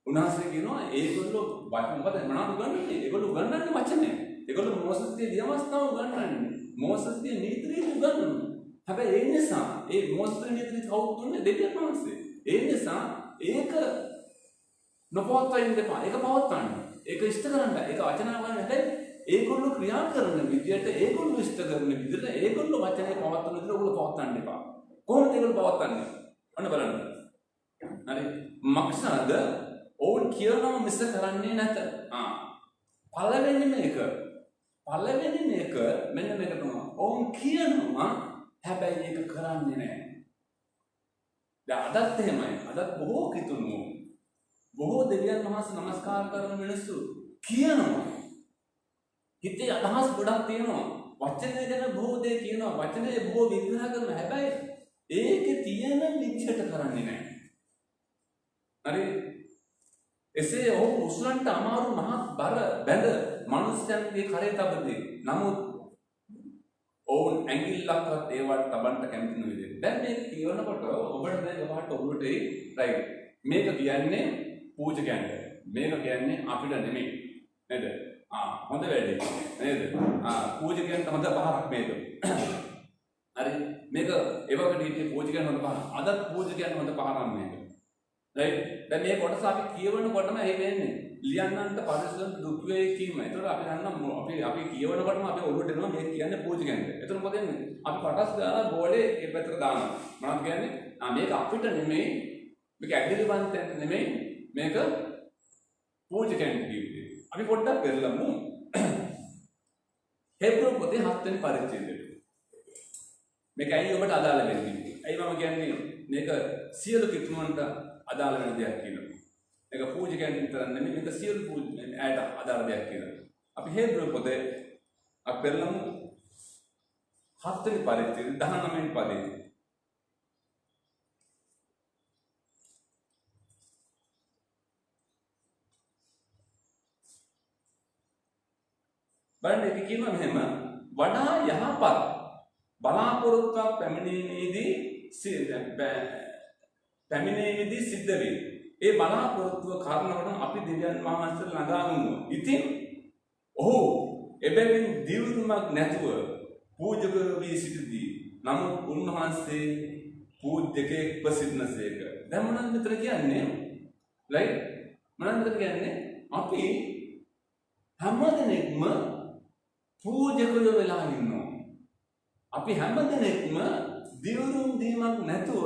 උන්වහන්සේ කියනවා ඒගොල්ලෝ මොකද මොනවද උගන්වන්නේ? ඒගොල්ලෝ උගන්වන්නේ වචනය. ඒගොල්ලෝ මෝසස්ගේ දියමස්තාව උගන්වන්නේ. මෝසස්ගේ නීතිය උගන්වන්නේ. හැබැයි ඒ නිසා ඒ මෝසස්ගේ නීතිය කවුද දුන්නේ? දෙවියන් වහන්සේ. ඒ නිසා ඒක නොපවත්වන්න එපා. ඒක පවත්වන්න. ඒක ඉෂ්ට කරන්න. ඒක වචනා කරන්න. හැබැයි ඒගොල්ලෝ ක්‍රියා කරන විදියට ඒගොල්ලෝ ඉෂ්ට කරන විදියට ඒගොල්ලෝ වචනේ පවත්වන විදියට ඕගොල්ලෝ පවත්වන්න එපා. කොහොමද ඒගොල්ලෝ පවත්වන්නේ? අන්න බලන්න. හරි. මක්සාද ඕන් කියනවා මිස කරන්නේ නැත. පළවෙනි මේක මෙන්න මේක තමයි. ඕන් කියනවා හැබැයි ඒක කරන්නේ නැහැ. දැන් අදත් එහෙමයි. අදත් බොහෝ කිතුණු බොහෝ දෙවියන් වහන්සේ නමස්කාර කරන මිනිස්සු කියනවා. හිතේ අදහස් ගොඩක් තියෙනවා. වචනේ ගැන බොහෝ දේ කියනවා. වචනේ බොහෝ විග්‍රහ කරනවා. හැබැයි ඒකේ තියෙන විදිහට කරන්නේ නැහැ. හරි. එසේ ඔහු උස්ලන්ට අමාරු මහත් බර බැඳ මනුස්සයන්ගේ කරේ තබදී. නමුත් ඔවුන් ඇඟිල්ලක්වත් ඒවට තබන්න කැමති නෙවෙයි. දැන් මේක කියවනකොට ඔබට දැන් ඔබට ඔබට රයිට්. මේක කියන්නේ පූජකයන්ට. මේක කියන්නේ අපිට නෙමෙයි. නේද? හොඳ වැඩේ. නේද? පූජකයන්ට හොඳ පහරක් මේක. හරි. මේක එවකට හිටියේ පූජකයන් හොඳ පහරක්. අදත් පූජකයන් හොඳ පහරක් මේක. රයිට්. දැන් මේ කොටස අපි කියවනකොටම ඒ වෙන්නේ ලියන්නන්ට පරිස්සම් දුක් වේ කීම. ඒතකොට අපි දන්නා අපි කියවනකොටම අපි ඔළුවට එනවා මේ කියන්නේ පූජකයන්ට. ඒතකොට මොකද වෙන්නේ? අපි පටස් දාලා බෝලේ ඒ පැත්තට දානවා. මොනවද කියන්නේ? මේක අපිට නෙමෙයි. මේක ඇගිලිවන්තයන්ට නෙමෙයි. මේක පූජකයන්ට කිව්වේ. අපි පොඩ්ඩක් පෙරලමු. හේබ්‍රු පොතේ 7 වෙනි පරිච්ඡේදය. මේක ඇයි ඔබට අදාළ වෙන්නේ? ඇයි මම කියන්නේ මේක සියලු කිතුමන්ට අදාළ වෙන දෙයක් කියලා. මේක පූජකයන්ට විතර නෙමෙයි මේක සියලු ඇයට අදාළ දෙයක් කියලා. අපි හේබ්‍රු පොතේ අපි පෙරලමු 7 වෙනි පරිච්ඡේදය 19 වෙනි පදේ. බලන්න ඒක කියනවා මෙහෙම වඩා යහපත් බලාපොරොත්තුවක් පැමිණීමේදී සිද්ධ වේ. ඒ බලාපොරොත්තුව කාරණාවට අපි දෙවියන් වහන්සේට ළඟා වුණා. ඉතින් ඔහු එබැවින් දියුණුවක් නැතුව පූජක වී සිටිදී නමුත් උන්වහන්සේ පූජ්‍යකෙක් සිටිනසේක. දැන් මොනවද මෙතන කියන්නේ? රයිට්? මොනවද මෙතන කියන්නේ? අපි හැමදෙනෙක්ම පූජකයෝ වෙලා ඉන්නවා. අපි හැමදෙනෙක්ම දියුණුම් දීමක් නැතුව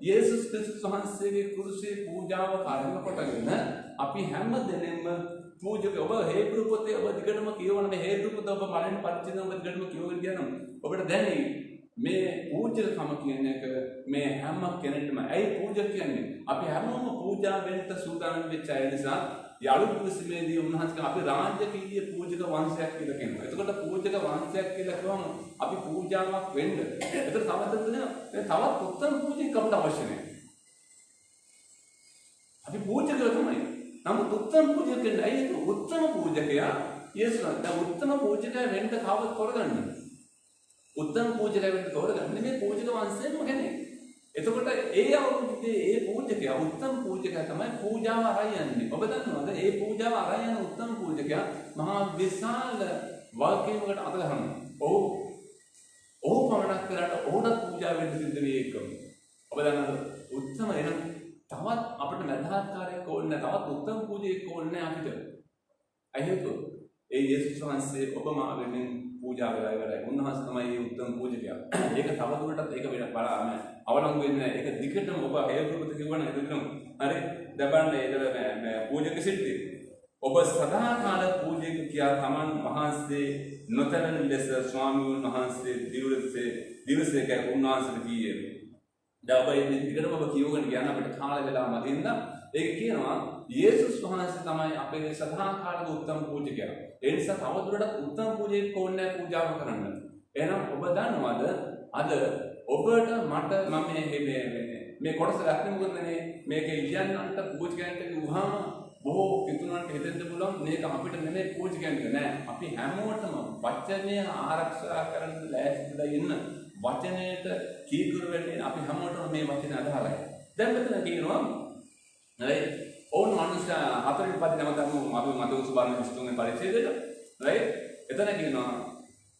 යේසුස් ක්‍රිස්තුස් වහන්සේගේ කුරුසේ පූජාව කරන කොටගෙන අපි හැමදෙනෙක්ම පූජක. ඔබ හේබ්‍රු පොතේ ඔබ දිගටම කියවන මේ හේබ්‍රු පොත ඔබ බලන්න පරිච්ඡේදය ඔබ දිගටම කියවගෙන යනවා. ඔබට දැනෙයි මේ පූජකකම කියන එක මේ හැම කෙනෙක්ටම. ඇයි පූජක කියන්නේ? අපි හැමෝම පූජා වෙන්න සූදානම් වෙච්ච අය නිසා යලු කුසිමේදී උන්වහන්සේ අපි රාජකීය පූජක වංශයක් කියලා කියනවා. එතකොට පූජක වංශයක් කියලා කියවම අපි පූජාවක් වෙන්න. එතකොට තවත් උත්තම පූජකෙක් අපට අවශ්‍ය නැහැ. අපි පූජකයෝ තමයි. නමුත් උත්තම පූජකෙන් ඇයි ඒක? උත්තම පූජකයා යේසුස්. දැන් උත්තම පූජකයා වෙන්න කවද කරගන්න? උත්තම පූජකයා වෙන්න තෝරගන්නේ මේ පූජක වංශයෙන්ම කෙනෙක්. එතකොට ඒ අවුරුද්දේ ඒ පූජකයා උත්තම පූජකයා තමයි පූජාව අරන් යන්නේ. ඔබ දන්නවද? ඒ පූජාව අරන් යන උත්තම පූජකයා මහා විශාල වාක්‍යයකට අත ගන්නවා. ඔහු පමණක් කරලා ඔහුට පූජා වෙන්න සිද්ධ වෙයි එකම. ඔබ දන්නවද? උත්තම එනම් තවත් අපිට මධාත්කාරයක් ඕනේ නැහැ. තවත් උත්තම පූජකෙක් ඕනේ නැහැ අපිට. අයියෝ ඒ යේසුස් වහන්සේ ඔබ මා වෙනින් පූජා කරලා ඉවරයි. උන්වහන්සේ තමයි මේ උත්තම පූජකයා. ඒක තවදුරටත් ඒක වෙන බලන්න අවලංගු වෙන්නේ නැහැ. ඒක දිගටම ඔබ හේබ්‍රුපත කියවන එතනම හරි දබන්න ඒක පූජක සිද්ධි. ඔබ සදාකාල පූජක කියා තමන් වහන්සේ නොතනන ලෙස ස්වාමීන් වහන්සේ දිවසේක උන්වහන්සේට කීයේ. දැන් ඔබ මේ දිගටම ඔබ කියවගෙන යන අපිට කාල වෙලා මතින්ද ඒක කියනවා යේසුස් වහන්සේ තමයි අපේ සදාකාලික උත්තම පූජකයා. ඒ නිසා තවදුරටත් උත්තම පූජකෙක් ඕනේ පූජාව කරන්න. එහෙනම් ඔබ දන්නවද අද ඔබට මට මම මේ කොටස ගන්න මොකදනේ මේක ඉලියන්නන්ට පූජකයන්ට කිව්වහම බොහෝ පිටුනන්ට හිතෙන්න පුළුවන් මේක අපිට නෙමෙයි පූජකයන්ට නෑ. අපි හැමෝටම වචනය ආරක්ෂා කරන්න ලෑස්තිලා ඉන්න. වචනයට කීකරු වෙන්නේ අපි හැමෝටම මේ වචන අදහලයි. දැන් මෙතන කියනවා right ඕන මනුෂ්‍ය හතරින් පස්සේ නැවතම අපි මත උසුබාන විශ්තුන්ගේ පරිච්ඡේදයට right එතන කියනවා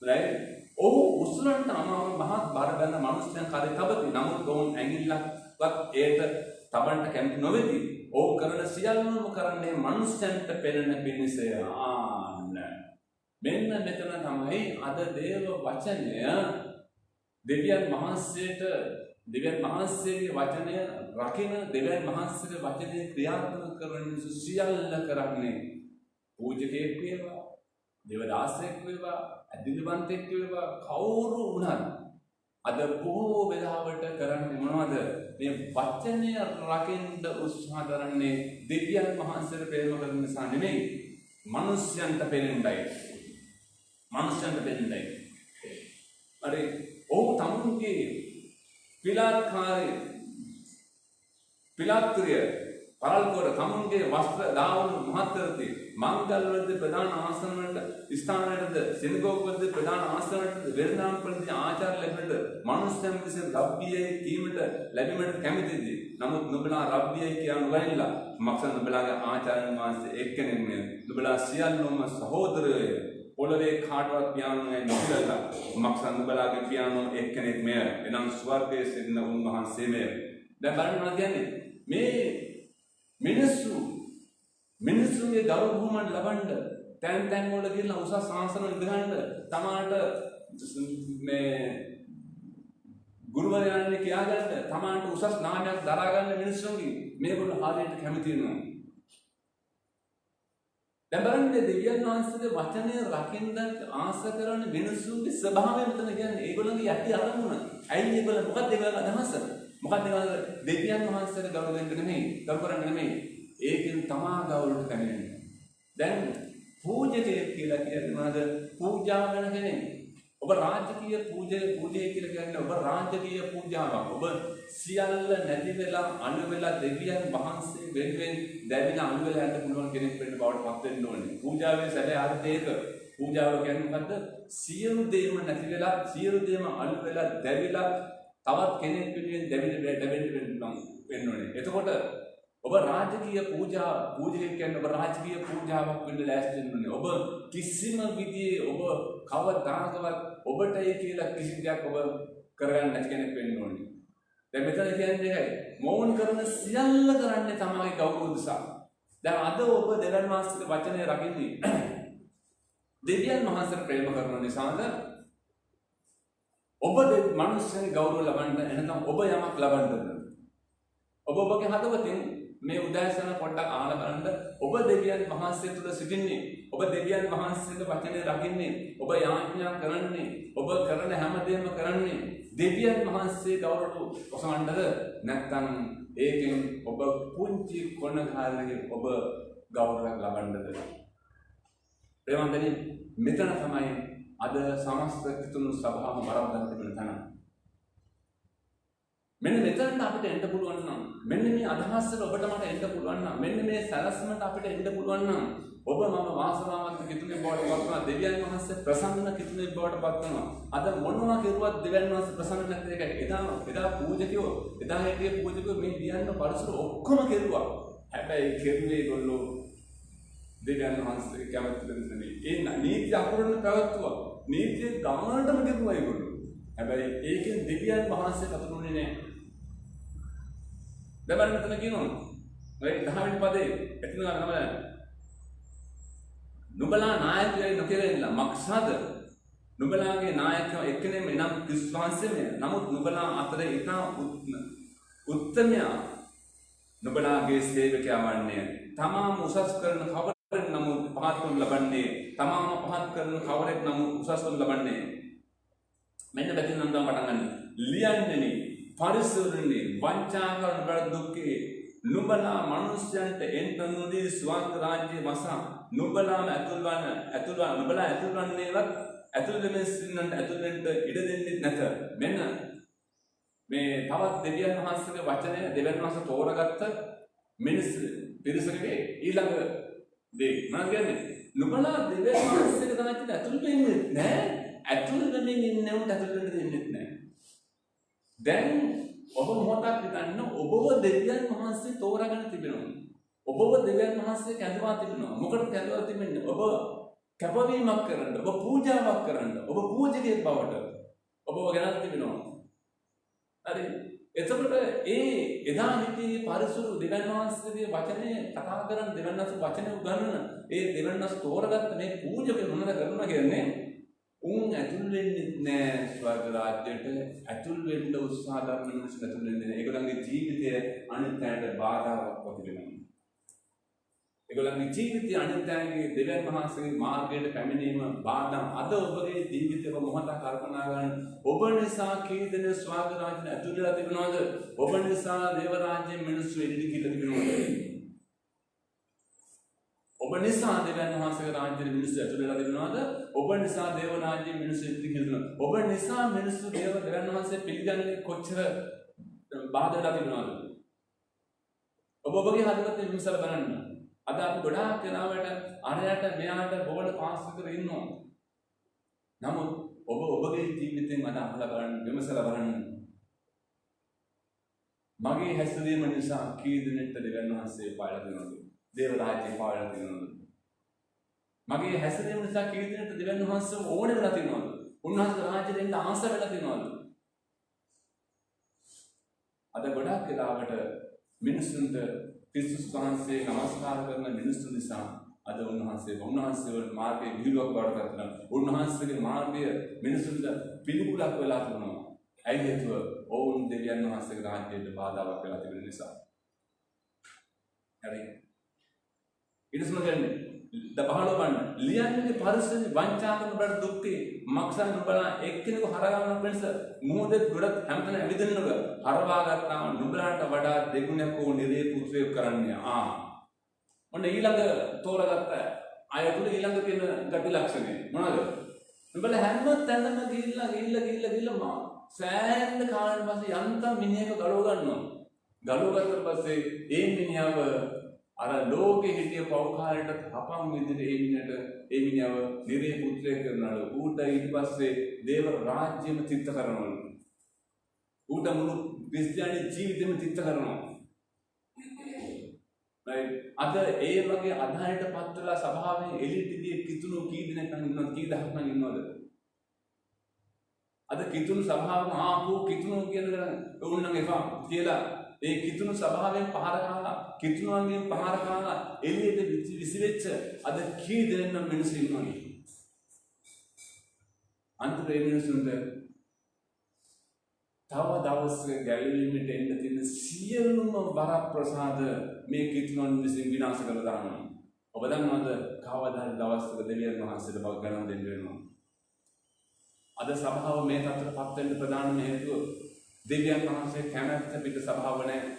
right ඔහු උසුලන්ට අමාව මහත් බර ගන්න මනුෂ්‍යයන් කරේ තබති. නමුත් ඔවුන් ඇඟිල්ලක්වත් ඒට තබන්න කැමති නොවේති. ඔවුන් කරන සියල්ලම කරන්නේ මනුෂ්‍යයන්ට පෙනෙන පිණිසය. මෙන්න මෙතන තමයි අද දේව වචනය දෙවියන් වහන්සේගේ වචනය රකින දෙවියන් වහන්සේගේ වචනය ක්‍රියාත්මක කරන සියල්ල කරන්නේ පූජකයෙක් වේවා, දේවදාසයෙක් වේවා, අදිලිවන්තයෙක් වේවා, කවුරු වුණත් අද බොහෝ වෙලාවට කරන්නේ මොනවද? මේ වචනය රකින්න උත්සාහ කරන්නේ දෙවියන් වහන්සේට ප්‍රේම කරන නිසා නෙමෙයි, මනුෂ්‍යයන්ට පෙනෙන්නයි. අර ඔහු තමුන්ගේ පිලාත්‍රිය පරල්කොර තමුන්ගේ වස්ත්‍ර දාවනු මහත්තරති මංගල්වලද ප්‍රධාන ආසනවලට ස්ථානවලද සිනගෝගවලද ප්‍රධාන ආසනවලට වෙරදාම් ප්‍රති ආචාර ලැබෙන්නට මනුෂ්‍යයන් විසින් රබ්බියයි කීමට ලැබීමට කැමැතිද? නමුත් නුඹලා රබ්බියයි කියනු ගනිලා මක්සන් නුඹලාගේ ආචාර්යන් වහන්සේ එක්කෙනෙක් නේ. නුඹලා සියල්ලම සහෝදරයෝය. පොළවේ කාටවත් පියානෝ නැතිලා මක්සන් නුඹලාගේ පියානෝ එක්කෙනෙක් මෙය. එනම් ස්වර්ගයේ සිටින උන්වහන්සේ මෙය. දැන් බලන්න මොනවද කියන්නේ? මේ මිනිස්සුගේ ගෞරව බුහුමන් ලබන්න තැන් වල ගිහලා උසස් ආසන ඉඳගන්න තමාට මේ ගුරුවරයාණන් කියාගන්න තමාට උසස් නාමයක් දරා ගන්න මිනිස්සුන්ගේ මේගොල්ලෝ හරියට කැමති වෙනවා. දැන් බලන්න දෙවියන් වහන්සේගේ වචනය රකින්න ආස කරන මිනිස්සුන්ගේ ස්වභාවය මෙතන කියන්නේ ඒගොල්ලන්ගේ යටි අරමුණ. ඇයි ඒගොල්ලෝ මොකක්ද ඒගොල්ලන්ගේ අදහස? මොකක්ද ඒගොල්ලෝ දෙවියන් වහන්සේට ගෞරව දෙන්න නෙමෙයි, ගෞරව කරන්න නෙමෙයි. ඒකෙන් තමා ගෞරවයට පැමිණෙන්නේ. දැන් පූජකයෙක් කියලා කියන්නේ මොනවද? පූජා කරන කෙනෙක්. ඔබ රාජකීය පූජය කියලා කියන්නේ ඔබ රාජකීය පූජාවක්. ඔබ සියල්ල නැති වෙලා අනු වෙලා දෙවියන් වහන්සේ වෙනුවෙන් දැවිලා අනු වෙලා යන්න පුළුවන් කෙනෙක් වෙන්න බවට පත් වෙන්න ඕනේ. පූජාවේ සැබෑ අර්ථය ඒක. පූජාව කියන්නේ මොකද්ද? සියලු දේම නැති වෙලා සියලු දේම අනු වෙලා දැවිලා තවත් කෙනෙක් වෙනුවෙන් දැවෙන්න ඕනේ. එතකොට ඔබ රාජකීය පූජකයෙක් කියන්නේ ඔබ රාජකීය පූජාවක් වෙන්න ලෑස්ති වෙන්නේ. ඔබ කිසිම විදිහේ ඔබ කවදාකවත් ඔබට ඒ කියලා කිසි දෙයක් ඔබ කරගන්න නැති කෙනෙක් වෙන්න ඕනේ. දැන් මෙතන කියන්නේ මොවුන් කරන සියල්ල කරන්නේ තමයි ගෞරව උදෙසා. දැන් අද ඔබ දෙවියන් වහන්සේගේ වචනය රකින්නේ දෙවියන් වහන්සේට ප්‍රේම කරන නිසාද? ඔබ මනුස්සයෙක් ගෞරව ලබන්න එනනම් ඔබ යමක් ලබන්නද? ඔබගේ හදවතින් මේ උදෑසන පොඩ්ඩක් ආලා බලන්න. ඔබ දෙවියන් වහන්සේ තුල සිටින්නේ. ඔබ දෙවියන් වහන්සේගේ වචනය රකින්නේ. ඔබ යාඥා කරන්නේ. ඔබ කරන හැම දෙයක්ම කරන්නේ දෙවියන් වහන්සේ ගෞරව ඔසවන්නද? නැත්නම් ඒකෙන් ඔබ පුංචි කොන කාලේ ඔබ ගෞරවයක් ලබන්නද? ප්‍රේමන්තනි, මෙතන තමයි අද සමස්ත කිතුණු සභාව වරද්දන්න තිබෙන තැන. මෙන්න මෙතනට අපිට එන්න පුළුවන් නම්, මෙන්න මේ අදහසට ඔබට මට එන්න පුළුවන් නම්, මෙන්න මේ සැලැස්මට අපිට එන්න පුළුවන් නම්, ඔබ මම වාසනාවන්ත කිතුණෙක් බවට පත් වෙනවා. දෙවියන් වහන්සේ ප්‍රසන්න කිතුණෙක් බවට පත් වෙනවා. අද මොනවා කෙරුවත් දෙවියන් වහන්සේ ප්‍රසන්න නැති එකයි. එදා පූජකයෝ, එදා හිටිය පූජකයෝ මේ දියන්න පරිසර ඔක්කොම කෙරුවා. හැබැයි කෙරුවේ ඒගොල්ලෝ දෙවියන් වහන්සේගේ කැමැත්ත දෙන්නේ. ඒ නීති අකුරන පැවැත්තුවා. නීතිය ගමනටම කෙරුවා ඒගොල්ලෝ. හැබැයි ඒකෙන් දෙවියන් වහන්සේ කතුරුනේ නැහැ. දැන් මෙතන කියනවා ඔය 10 වෙනි පදේ එතන තමයි නුඹලා නායකයයි නොකියලා මක්සද නුඹලාගේ නායකයෝ එක්කෙනෙක් එනම් ක්‍රිස්තුස් වහන්සේමය. නමුත් නුඹලා අතරේ ඉතා උත්තමයා නුඹලාගේ සේවකයා වන්නේ. තමාම උසස් කරන කවරෙක් නමුත් පහත් කරනු ලබන්නේ. තමාම පහත් කරන කවරෙක් නමුත් උසස් කරනු ලබන්නේ. මෙන්න බැතින් නම් පටන් ගන්න. ලියන්නේ පරිසරන්නේ වංචා කරන බර දුක්ඛේ නුඹලා මනුෂ්‍යයන්ට එන්ට නොදී ස්වර්ග රාජ්‍ය වසා නුඹලාම නුඹලා ඇතුල්වන්නේවත් ඇතුල් වෙමින් සිටින්නට ඇතුල් වෙන්න ඉඩ දෙන්නේ නැත. මෙන්න මේ තවත් දෙවියන් වහන්සේගේ වචනය දෙවියන් වහන්සේ තෝරගත්ත මිනිස් පිරිසකගේ ඊළඟ දේ මොනවද කියන්නේ? නුඹලා දෙවියන් වහන්සේගේ තමයි ඇතුල් වෙන්නේ නැහැ. ඇතුල් වෙමින් ඉන්නේ උන්ට ඇතුල් වෙන්න දෙන්නේ නැහැ. දැන් ඔබ මොහොතක් හිතන්න ඔබව දෙවියන් වහන්සේ තෝරාගෙන තිබෙනවා. ඔබව දෙවියන් වහන්සේ කැඳවා තිබෙනවා. මොකටද කැඳවා තිබෙන්නේ? ඔබ කැපවීමක් කරන්න, ඔබ පූජාවක් කරන්න, ඔබ පූජකයෙක් බවට ඔබව ගෙනත් තිබෙනවා. හරි. එතකොට එදා හිටියේ පරිසුරු දෙවියන් වහන්සේගේ වචනේ කතා කරන දෙවියන් වහන්සේ වචනේ උගන්වන ඒ දෙවියන් වහන්සේ තෝරාගත්ත මේ පූජකෙ මොනවද කරනවා කියන්නේ? උන් ඇතුල් වෙන්නේ නැහැ ස්වර්ග රාජ්‍යයට. ඇතුල් වෙන්න උත්සාහ කරන මිනිස්සු ඇතුල් වෙන්නේ නැහැ. ඒගොල්ලන්ගේ ජීවිතය අනිත් අයට බාධාවක් වගේ. ඒගොල්ලන්ගේ ජීවිතය අනිත් අයගේ දෙවියන් වහන්සේගේ මාර්ගයට පැමිණීම බාධා. අද ඔබගේ ජීවිතේ මොහොතක් කල්පනා කරන්න. ඔබ නිසා කී දෙනෙක් ස්වර්ග රාජ්‍යයට ඇතුල් වෙලා තිබෙනවද? ඔබ නිසා දේව රාජ්‍යයේ මිනිස්සු එළිදි කියලා තිබෙනවද? ඔබ නිසා දෙවියන් වහන්සේගේ රාජ්‍යයේ මිනිස්සු ඇතුල් වෙලා තිබෙනවද? ඔබ නිසා දේව රාජ්‍යයේ මිනිස්සු එළිදි කියලා තිබෙනවද? ඔබ නිසා මිනිස්සු දෙවියන් වහන්සේ පිළිගන්නේ කොච්චර බාධා වෙලා තිබෙනවද? ඔබගේ හදවතේ විමසලා බලන්න. අද අපි ගොඩාක් වෙලාවට අරයට මෙයාට බෝල පාස් කර ඉන්නවා. නමුත් ඔබගේ ජීවිතෙන් අද අහලා බලන්න, විමසලා බලන්න. මගේ හැසිරීම නිසා කී දෙනෙක්ට දෙවියන් වහන්සේ පායලා දෙනවද? දේව රාජ්‍යය පායලා දෙනවද? මගේ හැසිරීම නිසා කී දෙනෙක්ට දෙවියන් වහන්සේ ඕන වෙලා තිනවද? උන්වහන්සේ රාජ්‍යෙට එන්න ආස වෙලා තිනවද? අද ගොඩාක් වෙලාවට මිනිසුන්ට ක්‍රිස්තුස් වහන්සේ නමස්කාර කරන මිනිස්සු නිසා අද උන්වහන්සේ මාර්ගයේ විහිළුවක් බවට පත් වෙනවා. උන්වහන්සේගේ මාර්ගය මිනිසුන්ට පිළිකුලක් වෙලා තිබෙනවා. ඇයි හේතුව? ඔවුන් දෙවියන් වහන්සේගේ රාජ්‍යයට බාධාවක් වෙලා තිබෙන නිසා. හරි. ඊටස්මගන්නේ 15 ගන්න. ලියන්නේ පරිසරේ වංචා කරන බඩ දුක්ඛේ මක්සන් නුඹලා එක්කෙනෙකු හරගන්න පිණිස මොහොතේ ගොඩක් හැමතැන ඇවිදින්නක හරවා ගත්තාම නුඹලාට වඩා දෙගුණයක් වූ නිරේ පුත්‍රයෙක් කරන්නේ. ඔන්න ඊළඟ තෝරගත්ත අය තුල ඊළඟ තියෙන ගති ලක්ෂණය මොනවද? නුඹලා හැම තැනම ගිහිල්ලා සෑහෙන කාලෙකට පස්සේ යන්තම් මිනිහෙක් ගලව ගන්නවා. ගලව ගත්තට පස්සේ ඒ මිනිහව අර ලෝකෙ හිටිය පෞකාරයට හපන් විදිහට ඒ මිනිහව නිරේ පුත්‍රයෙක් කරනවලු. ඌට ඊට පස්සේ දේව රාජ්‍යෙම චිත්ත කරනවලු. ඌට මුළු ක්‍රිස්තියානි ජීවිතෙම චිත්ත කරනවා. right? අද ඒ වගේ අධහාරයටපත් වෙලා සභාවේ එළියටදී කිතුණු කී දෙනෙක් ඉන්නවද? කී දහයක් නම් ඉන්නවද? අද කිතුණු සභාවක ආපු කිතුණු කියන උන්නම් එපා කියලා ඒ කිතුණු සභාවෙන් පහර කාලා කිතුණුන්ගෙන් පහර කාලා එළියට විසිවෙච්ච අද කී දෙනෙක් නම් මිනිස්සු ඉන්නවද? අන්තිමේ මිනිස්සුන්ට තව දවසක ගැලවීමට එන්න තියෙන සියලුම වරප්‍රසාද මේ කිතුණුන් විසින් විනාශ කරලා දානවා. ඔබ දන්නවද කවදා හරි දවසක දෙවියන් වහන්සේට බව ගණන් දෙන්න වෙනවා. අද සභාව මේ තත්ත්වයටපත් වෙන්න ප්‍රධානම හේතුව දෙවියන් වහන්සේ කැමැත්ත පිට සභාව නැහැ.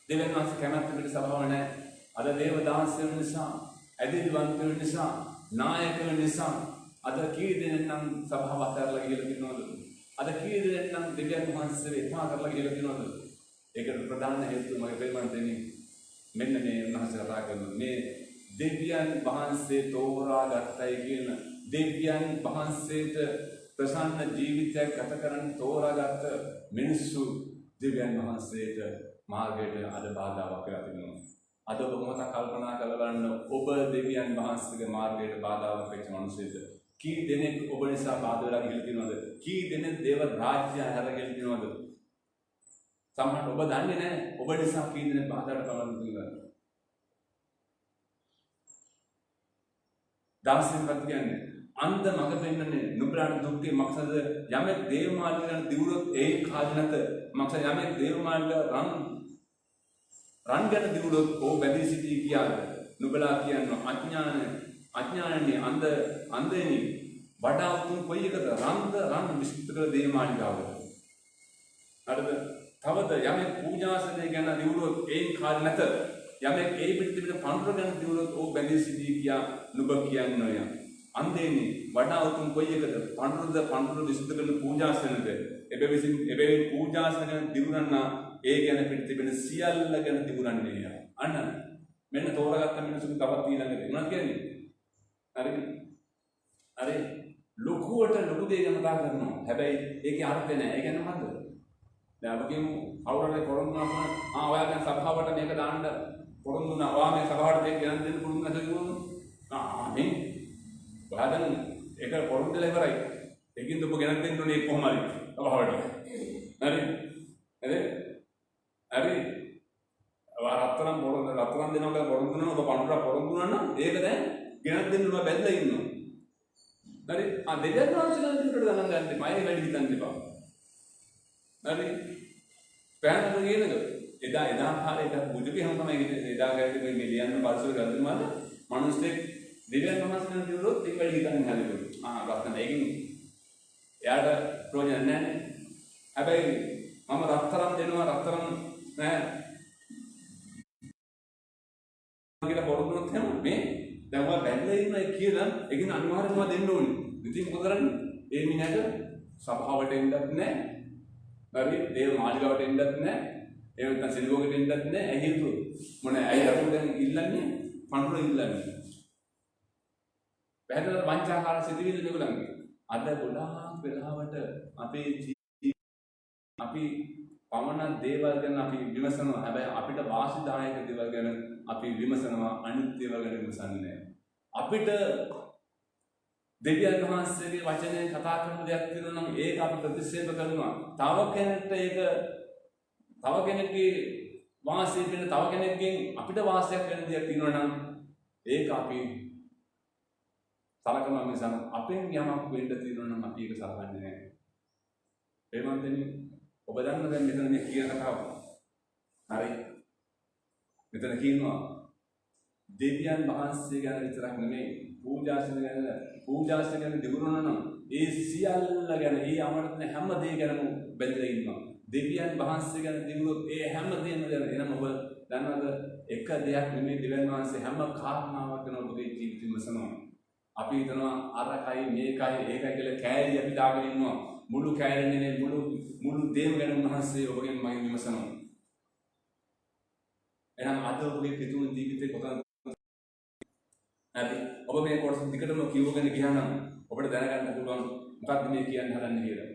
දෙවියන් වහන්සේ කැමැත්ත පිට සභාව නැහැ. අද දේව දාසයන් නිසා, ඇදිරිවන්තයන් නිසා, නායකයන් නිසා අද කී දෙනෙක් නම් සභාව අතහැරලා ගිහලා ඉන්නවද? අද කී දෙනෙක් නම් දෙවියන් වහන්සේ එපා කරලා ගිහලා ඉන්නවද? ඒකට ප්‍රධාන හේතුව මගේ ප්‍රේමන්තෙනි මෙන්න මේ උන්වහන්සේ කතා කරන මේ දෙවියන් වහන්සේ තෝරාගත්තයි කියන දෙවියන් වහන්සේට ප්‍රසන්න ජීවිතයක් ගත කරන්න තෝරාගත්ත මිනිස්සු දෙවියන් වහන්සේට මාර්ගයට අද බාධාවක් වෙලා තිබෙනවා. අද ඔබ මොකක් කල්පනා කරලා බලන්න ඔබ දෙවියන් වහන්සේගේ මාර්ගයට බාධාවක් වෙච්ච මිනිස්සුද? කී දෙනෙක් ඔබ නිසා බාධා වෙලා ගිහින් තියෙනවද? කී දෙනෙක් දේව රාජ්‍ය හැරගෙන තියෙනවද? සමහරවිට ඔබ දන්නේ නැහැ ඔබ නිසා කී දෙනෙක් බාධාට බලන්න තියෙනවද? දාසියන්පත් කියන්නේ අන්ද මඟ පෙන්වන්නේ නුඹලාට දුක්ගේ මක්සද යමෙක් දේව මාර්ගයෙන් දිවුරොත් ඒ කාර්ය නැත. මක්සද යමෙක් දේව මාර්ග රන් ගැන දිවුරොත් ඕ බැඳී සිටී කියාද නුඹලා කියනවා අඥානන්නේ අන්දේනි වඩා උතුම් කොයි එකද රන් විශ්ිත කළ දේව මාර්ගාවද. හරිද? තවද යමෙක් පූජාසනය ගැන දිවුරොත් ඒ කාර්ය නැත. යමෙක් ඒ පිටිපිට පඬුර ගැන දිවුරොත් ඕ බැඳී සිටී කියා නුඹ කියන්නේ. අන්දේනි වඩා උතුම් කොයි එකද? පඬුර විසුද්ධ කරන පූජාසනද? එබැවින් පූජාසන දිවුරන්න ඒ ගැන පිටිපිට සියල්ල ගැන දිවුරන්නේ. අන්න මෙන්න තෝරාගත්ත මිනිස්සු තවත් ඊළඟට මොනවද කියන්නේ? හරි ලොකුවට ලොකු දේ ගැන කතා කරනවා. හැබැයි ඒකේ අර්ථය නැහැ. ඒ කියන්නේ මොකද්ද? දැන් අපි කියමු කවුරුහරි පොරොන්දුනා ඔයා දැන් සභාවට මේක දාන්න පොරොන්දුනා. ඔයා මේ සභාවට මේක ගෙනත් දෙන්න පුළුවන් නැද්ද කිව්වොත් නේ ඔයා දැන් ඒක පොරොන්දුලා ඉවරයි. ඒකින්ද ඔබ ගෙනත් දෙන්න ඕනේ කොහොම හරි සභාවට. හරි රත්තරන් දෙනවා පොරොන්දුනා ඔබ පඬුරා පොරොන්දුනා නම් ඒක දැන් ගෙනත් දෙන්න ඔබ බැඳලා ඉන්නවා. හරි දෙවියන් වහන්සේලා දෙන්නට ගණන් ගන්න එපා. ඒ වැඩි හිතන්න එපා. හරි පෑනක කියනද එදා කාලේ ඒක බුදුගේ හැම තමයි එදා ගැටි මේ ලියන්න පරිසර ගන්නවා මිනිස්සෙක් දෙවියන් වහන්සේලා දිනුනොත් ඒක වැඩි හිතන්න හැදෙනවා. රත්තරන් ඒකින් එයාට ප්‍රයෝජන නැහැ. හැබැයි මම රත්තරන් දෙනවා රත්තරන් නෑ කියලා පොරොන්දුනොත් එහෙම මේ දැන් ඔයා බැඳලා ඉන්නයි කියලා ඒකින් අනිවාර්යයෙන්ම දෙන්න ඕනේ. ඉතින් මොකද කරන්නේ? ඒ මිනිහට සභාවට එන්නත් නැහැ. හරි දේව මාලිගාවට එන්නත් නැහැ. ඒ නැත්නම් සිනගෝගෙට එන්නත් නැහැ. ඇයි හේතුව? මොනේ ඇයි අපි දැන් ඉල්ලන්නේ? පඬුර ඉල්ලන්නේ. බැහැදලා වංචාකාර සිදුවිලි නෙගලන්නේ. අද ගොඩාක් වෙලාවට අපි පමණ දේවල් ගැන අපි විමසනවා. හැබැයි අපිට වාසිදායක දේවල් ගැන අපි විමසනවා. අනිත් දේවල් ගැන විමසන්නේ නැහැ. අපිට දෙවියන් වහන්සේගේ වචනයෙන් කතා කරන දෙයක් තියෙනවා නම් ඒක අපි ප්‍රතික්ෂේප කරනවා. තව කෙනෙක්ගේ වාසිය වෙන තව කෙනෙක්ගෙන් අපිට වාසියක් වෙන දෙයක් තියෙනවා නම් ඒක අපි සලකනවා මිසක් අපෙන් යමක් වෙන්න තියෙනවා නම් අපි ඒක සලකන්නේ නැහැ. ප්‍රේමන්තනි ඔබ දන්න දැන් මෙතන මේ කියන කතාව. හරි. මෙතන කියනවා දෙවියන් වහන්සේ ගැන විතරක් නෙමෙයි පූජාසන ගැන දිනුනොත් නම් ඒ සියල්ල ගැන ඒ අමරණ හැම දේ ගැනම බැඳලා ඉන්නවා. දෙවියන් වහන්සේ ගැන දිනුනොත් ඒ හැම දෙයක්ම ගැන එනම ඔබ දන්නවද එක දෙයක් නෙමෙයි දෙවියන් වහන්සේ හැම කාරණාවක් ගැන ඔබගේ ජීවිතෙම විමසනවා. අපි හිතනවා අරකයි මේකයි ඒකයි කියලා කෑලි අපි දාගෙන ඉන්නවා. මුළු කෑලි නෙමෙයි මුළු දේම ගැන උන්වහන්සේ ඔබගෙන් මගෙන් විමසනවා. එහෙනම් අද ඔබගේ පිටුන ජීවිතේ කොතනද? හරි ඔබ මේ කොටස දිගටම කියවගෙන ගියා නම් ඔබට දැනගන්න පුළුවන් මොකක්ද මේ කියන්න හදන්නේ කියලා.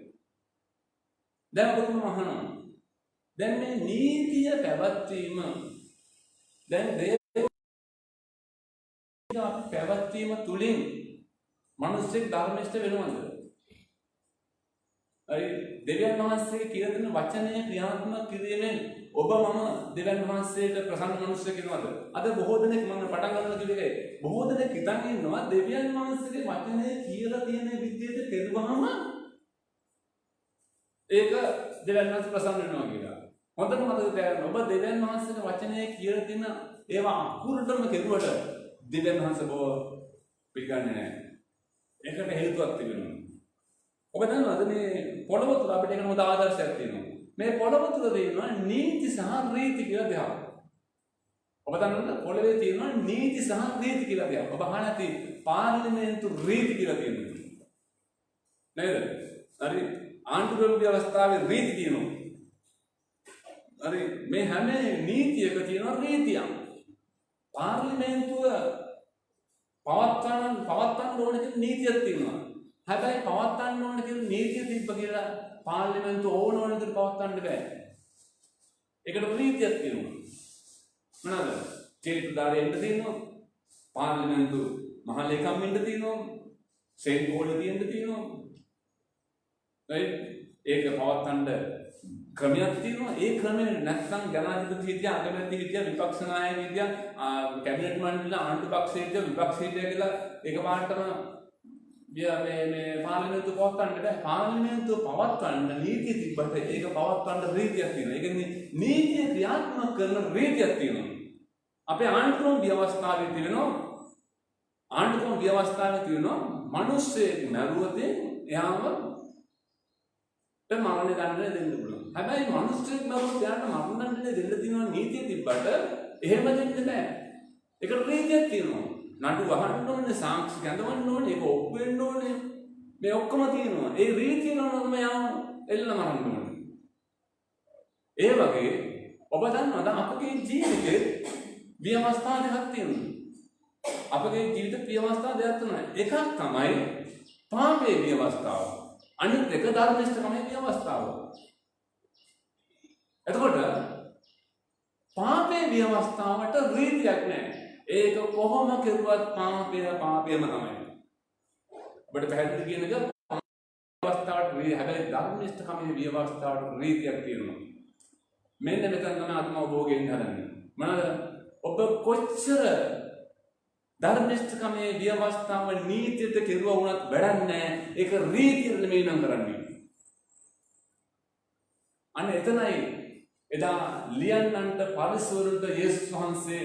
දැන් ඔබ අහනවා දැන් මේ නීතිය පැවැත්වීම දැන් දේව පැවැත්වීම තුලින් මිනිස්සෙක් ධර්මිෂ්ඨ වෙනවද? අයි දෙවියන් වහන්සේ කියලා දෙන වචනය ක්‍රියාත්මක කිරීමෙන් ඔබ මම දෙවියන් වහන්සේට ප්‍රසන්න මිනිස්සෙක් වෙනවද? අද බොහෝ දෙනෙක් මම පටන් ගන්නවා කිව්වේ බොහෝ දෙනෙක් හිතන් ඉන්නවා දෙවියන් වහන්සේගේ වචනය කියලා තියෙන විදිහට කෙරුවහම ඒක දෙවියන් වහන්සේ ප්‍රසන්න වෙනවා කියලා. හොඳට මතක තියාගන්න ඔබ දෙවියන් වහන්සේගේ වචනය කියලා තියෙන ඒවා අකුරටම කෙරුවට දෙවියන් වහන්සේ බව පිළිගන්නේ නැහැ. ඒකට හේතුවක් තිබෙනවා. ඔබ දන්නවද මේ පොළොව තුල අපිට එක හොඳ ආදර්ශයක් තියෙනවා. මේ පොළොව තුල තියෙනවා නීති සහ රීති කියලා දෙකක්. ඔබ දන්නවද පොළොවේ තියෙනවා නීති සහ රීති කියලා දෙකක්. ඔබ අහලා නැති පාර්ලිමේන්තු රීති කියලා තියෙනවා. නේද? හරි ආණ්ඩුක්‍රම ව්‍යවස්ථාවේ රීති තියෙනවා. හරි මේ හැම නීතියක තියෙනවා රීතියක්. පාර්ලිමේන්තුව පවත්වන්න ඕන කියන නීතියක් තියෙනවා. හැබැයි පවත්වන්න ඕන කියන නීතිය තිබ්බ කියලා පාර්ලිමේන්තුව ඕන විදිහට පවත්වන්න බෑ. ඒකට නීතියක් තියෙනවා. මොනවාද? චරිතධාරියෙන්ද තියෙනවා. පාර්ලිමේන්තු මහලේකම්මින්ද තියෙනවා. සේන්කෝලේ තියෙනවා. ඒක පවත්වන්න ක්‍රමයක් තියෙනවා. ඒ ක්‍රමෙ නැත්නම් ජනාධිපති හිටිය, අගමැති හිටිය, විපක්ෂ නායක හිටිය, කැබිනට් මණ්ඩල ආණ්ඩු පක්ෂයේ හිටිය, විපක්ෂයේ හිටිය කියලා එකපාරටම මේ පාර්ලිමේන්තුව පවත්වන්න බෑ. පාර්ලිමේන්තුව පවත්වන්න නීතිය තිබ්බට ඒක පවත්වන්න රීතියක් තියෙනවා. ඒ කියන්නේ නීතිය ක්‍රියාත්මක කරන රීතියක් තියෙනවා. අපේ ආණ්ඩුක්‍රම ව්‍යවස්ථාවේ තියෙනවා ආණ්ඩුක්‍රම ව්‍යවස්ථාවේ තියෙනවා මිනිස්සෙක් මරුවොත් එයාම මරණය දඬුවම දෙන්න පුළුවන්. හැබැයි මිනිස්සෙක් මරුවොත් එයාට මරණ දඬුවම දෙන්න තියෙනවා නීතිය තිබ්බට එහෙම දෙන්න බෑ. ඒකට රීතියක් තියෙනවා. නඩු වහන්න ඕනේ, සාක්ෂි ගඳවන්න ඕනේ, ඒක ඔප්පු වෙන්න ඕනේ. මේ ඔක්කොම තියෙනවා. ඒ රීතිය නෝනම යාම එල්ල මරන්න ඕනේ. ඒ වගේ ඔබ දන්නවද අපගේ ජීවිතේ ව්‍යවස්ථා දෙකක් තියෙනවා. අපගේ ජීවිත ව්‍යවස්ථා දෙකක් තියෙනවා. එකක් තමයි පාපේ ව්‍යවස්ථාව. අනිත් එක ධර්මිෂ්ඨකමේ ව්‍යවස්ථාව. එතකොට පාපේ ව්‍යවස්ථාවට රීතියක් නැහැ. ඒක කොහොම කෙරුවත් පාපයම තමයි. ඔබට පැහැදිලි කියන එක ව්‍යවස්ථාවට හැබැයි ධර්මිෂ්ඨකමේ ව්‍යවස්ථාවට රීතියක් තියෙනවා. මෙන්න මෙතන තමයි ආත්ම භෝගයෙන් හදන්නේ. මොනවාද? ඔබ කොච්චර ධර්මිෂ්ඨකමේ ව්‍යවස්ථාව නීතියට කෙරුවා වුණත් වැඩක් නැහැ. ඒක රීතියට නෙමෙයි නම් කරන්නේ. අන්න එතනයි එදා ලියන්නන්ට පරිසවරුන්ට යේසුස් වහන්සේ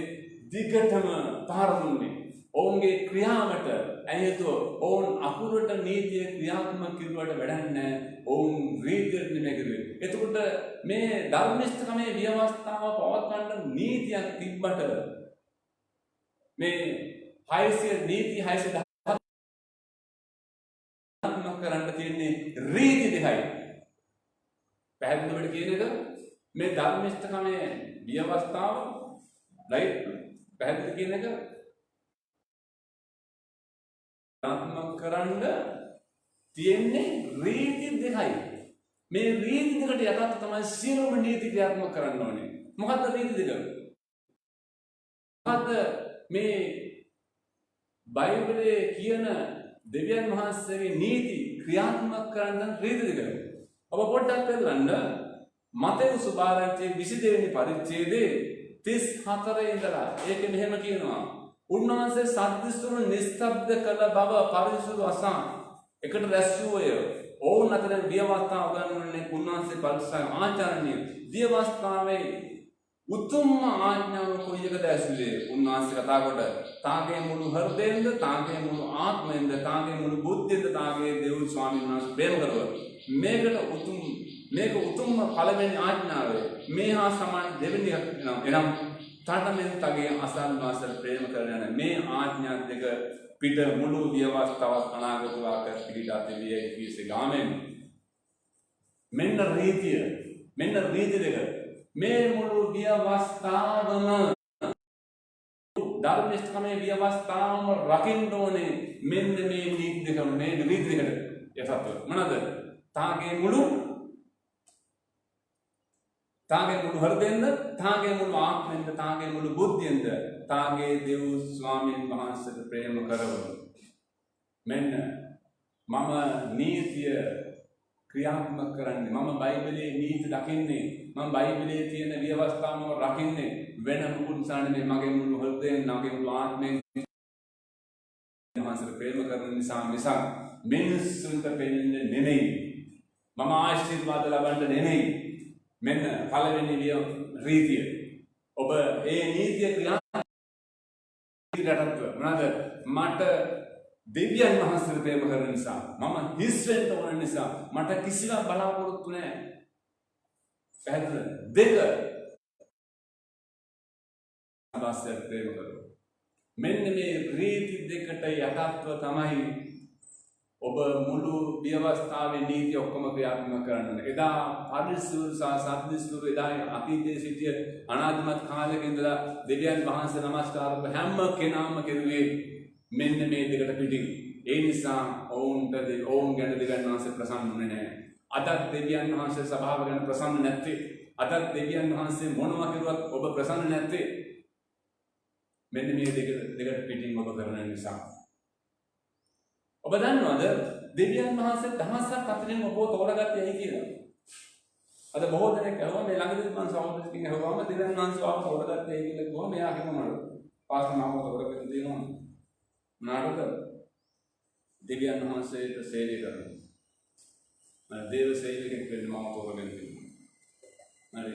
දිගටම පහර දුන්නේ. ඔවුන්ගේ ක්‍රියාවට ඇහෙතුව ඔවුන් අකුරට නීතිය ක්‍රියාත්මක කිරුවට වැඩක් නැහැ. ඔවුන් රීතියට නෙමෙයි කරුවේ. එතකොට මේ ධර්මිෂ්ඨකමේ ව්‍යවස්ථාව පවත්වන්න නීතියක් තිබ්බට මේ 600 නීති 610 කරන්න තියෙන්නේ රීති දෙකයි. පැහැදිලිවට කියන එක මේ ධර්මිෂ්ඨකමේ ව්‍යවස්ථාව රයිට් පැහැදිලි කියන එක ක්‍රියාත්මක කරන්න තියෙන්නේ රීති දෙකයි. මේ රීති දෙකට යටත් තමයි සියලුම නීති ක්‍රියාත්මක කරන්න ඕනේ. මොකක්ද රීති දෙක? මොකද්ද මේ බයිබලයේ කියන දෙවියන් වහන්සේගේ නීති ක්‍රියාත්මක කරන්න රීති දෙක? ඔබ පොඩ්ඩක් බලන්න මතෙව් සුභාරංචියේ 22 වෙනි පරිච්ඡේදයේ 34 ඉඳලා ඒක මෙහෙම කියනවා. උන්වහන්සේ සද්දිස්තුන් නිස්තබ්ද කළ බව පරිසුදු අසා එකට රැස්වූය. ඔවුන් අතර ව්‍යවස්ථාව ගන්නන්නේ උන්වහන්සේ පරිසය ආචරණීය ව්‍යවස්ථාවේ උතුම්ම ආඥාව කොයි එකද ඇසුලේ උන්වහන්සේ කතා කොට තාගේ මුළු හෘදයෙන්ද තාගේ මුළු ආත්මයෙන්ද තාගේ මුළු බුද්ධියෙන්ද තාගේ දෙව් ස්වාමීන් වහන්සේ ප්‍රේම කරව. මේක උතුම්ම පළවෙනි ආඥාව. මේ හා සමාන දෙවෙනි එකක් එනම් තටමෙන් තගේ අසල්වාසල් ප්‍රේම කරන මේ ආඥා දෙක පිට මුළු ව්‍යවස්ථාවක් අනාගත වාක්‍ය පිළිලා තිබියේ කීසේ ගාමෙන් මෙන්න රීති දෙක මේ මුළු ව්‍යවස්ථාවම ධර්මිෂ්ඨකමේ ව්‍යවස්ථාවම රකින්න ඕනේ. මෙන්න මේ නීති දෙක මේ රීති දෙකට යටත්ව මොනවාද? තාගේ මුළු තාගේ මුළු හෘදයෙන්ද, තාගේ මුළු ආත්මයෙන්ද, තාගේ මුළු බුද්ධියෙන්ද තාගේ දෙව් ස්වාමීන් වහන්සේට ප්‍රේම කරවමු. මෙන්න මම නීතිය ක්‍රියාත්මක කරන්නේ, මම බයිබලයේ නීති දකින්නේ, මම බයිබලයේ තියෙන ව්‍යවස්ථාවම රකින්නේ වෙන මොකුත් නිසා නෙමෙයි, මගේ මුළු හෘදයෙන්, මගේ මුළු ආත්මයෙන් වහන්සේට ප්‍රේම කරන නිසා මිසක් මිනිස්සුන්ට පෙනෙන්නේ නෙමෙයි. මම ආශිර්වාද ලබන්න නෙමෙයි. මෙන්න පළවෙනි රීතිය. ඔබ ඒ නීතිය ක්‍රියාත්මක මොනවාද? මට දෙවියන් වහන්සේට ප්‍රේම කරන නිසා, මම හිස් වෙන්න ඕන නිසා, මට කිසිවක් බලාපොරොත්තු නැහැ. පැහැදිලිද? දෙක අවශ්‍ය ප්‍රේම කරනවා. මෙන්න මේ රීති දෙකට යටත්ව තමයි ඔබ මුළු ව්‍යවස්ථාවේ නීති ඔක්කොම ක්‍රියාත්මක කරන්න. එදා පරිසුරු සහ සද්දිස්වරු එදා අතීතයේ සිටිය අනාදිමත් කාලයක ඉඳලා දෙවියන් වහන්සේ නමස්කාර කරපු හැම කෙනාම කෙරුවේ මෙන්න මේ දෙකට පිටින්. ඒ නිසා ඔවුන් ගැන දෙවියන් වහන්සේ ප්‍රසන්න වුණේ නැහැ. අදත් දෙවියන් වහන්සේ සභාව ගැන ප්‍රසන්න නැත්තේ. අදත් දෙවියන් වහන්සේ මොනවා කරුවත් ඔබ ප්‍රසන්න නැත්තේ. මෙන්න මේ දෙකට පිටින් ඔබ කරන නිසා. ඔබ දන්නවද දෙවියන් වහන්සේ දහසක් අතරින් ඔබව තෝරගත්තේ ඇයි කියලා? අද බොහෝ දෙනෙක් අහුවා මේ ළඟදී මම සහෝදරකින් අහුවාම දෙවියන් වහන්සේ ආව තෝරගත්තේ ඇයි කියලා කිව්වා. මෙයා කිව්වමලු පාස්ටර් මාව තෝරගෙන දෙනවා. නාටක දෙවියන් වහන්සේට සේවය කරනවා. මම දේව සේවකෙක් වෙන්න මම තෝරගෙන ඉන්නවා. හරි.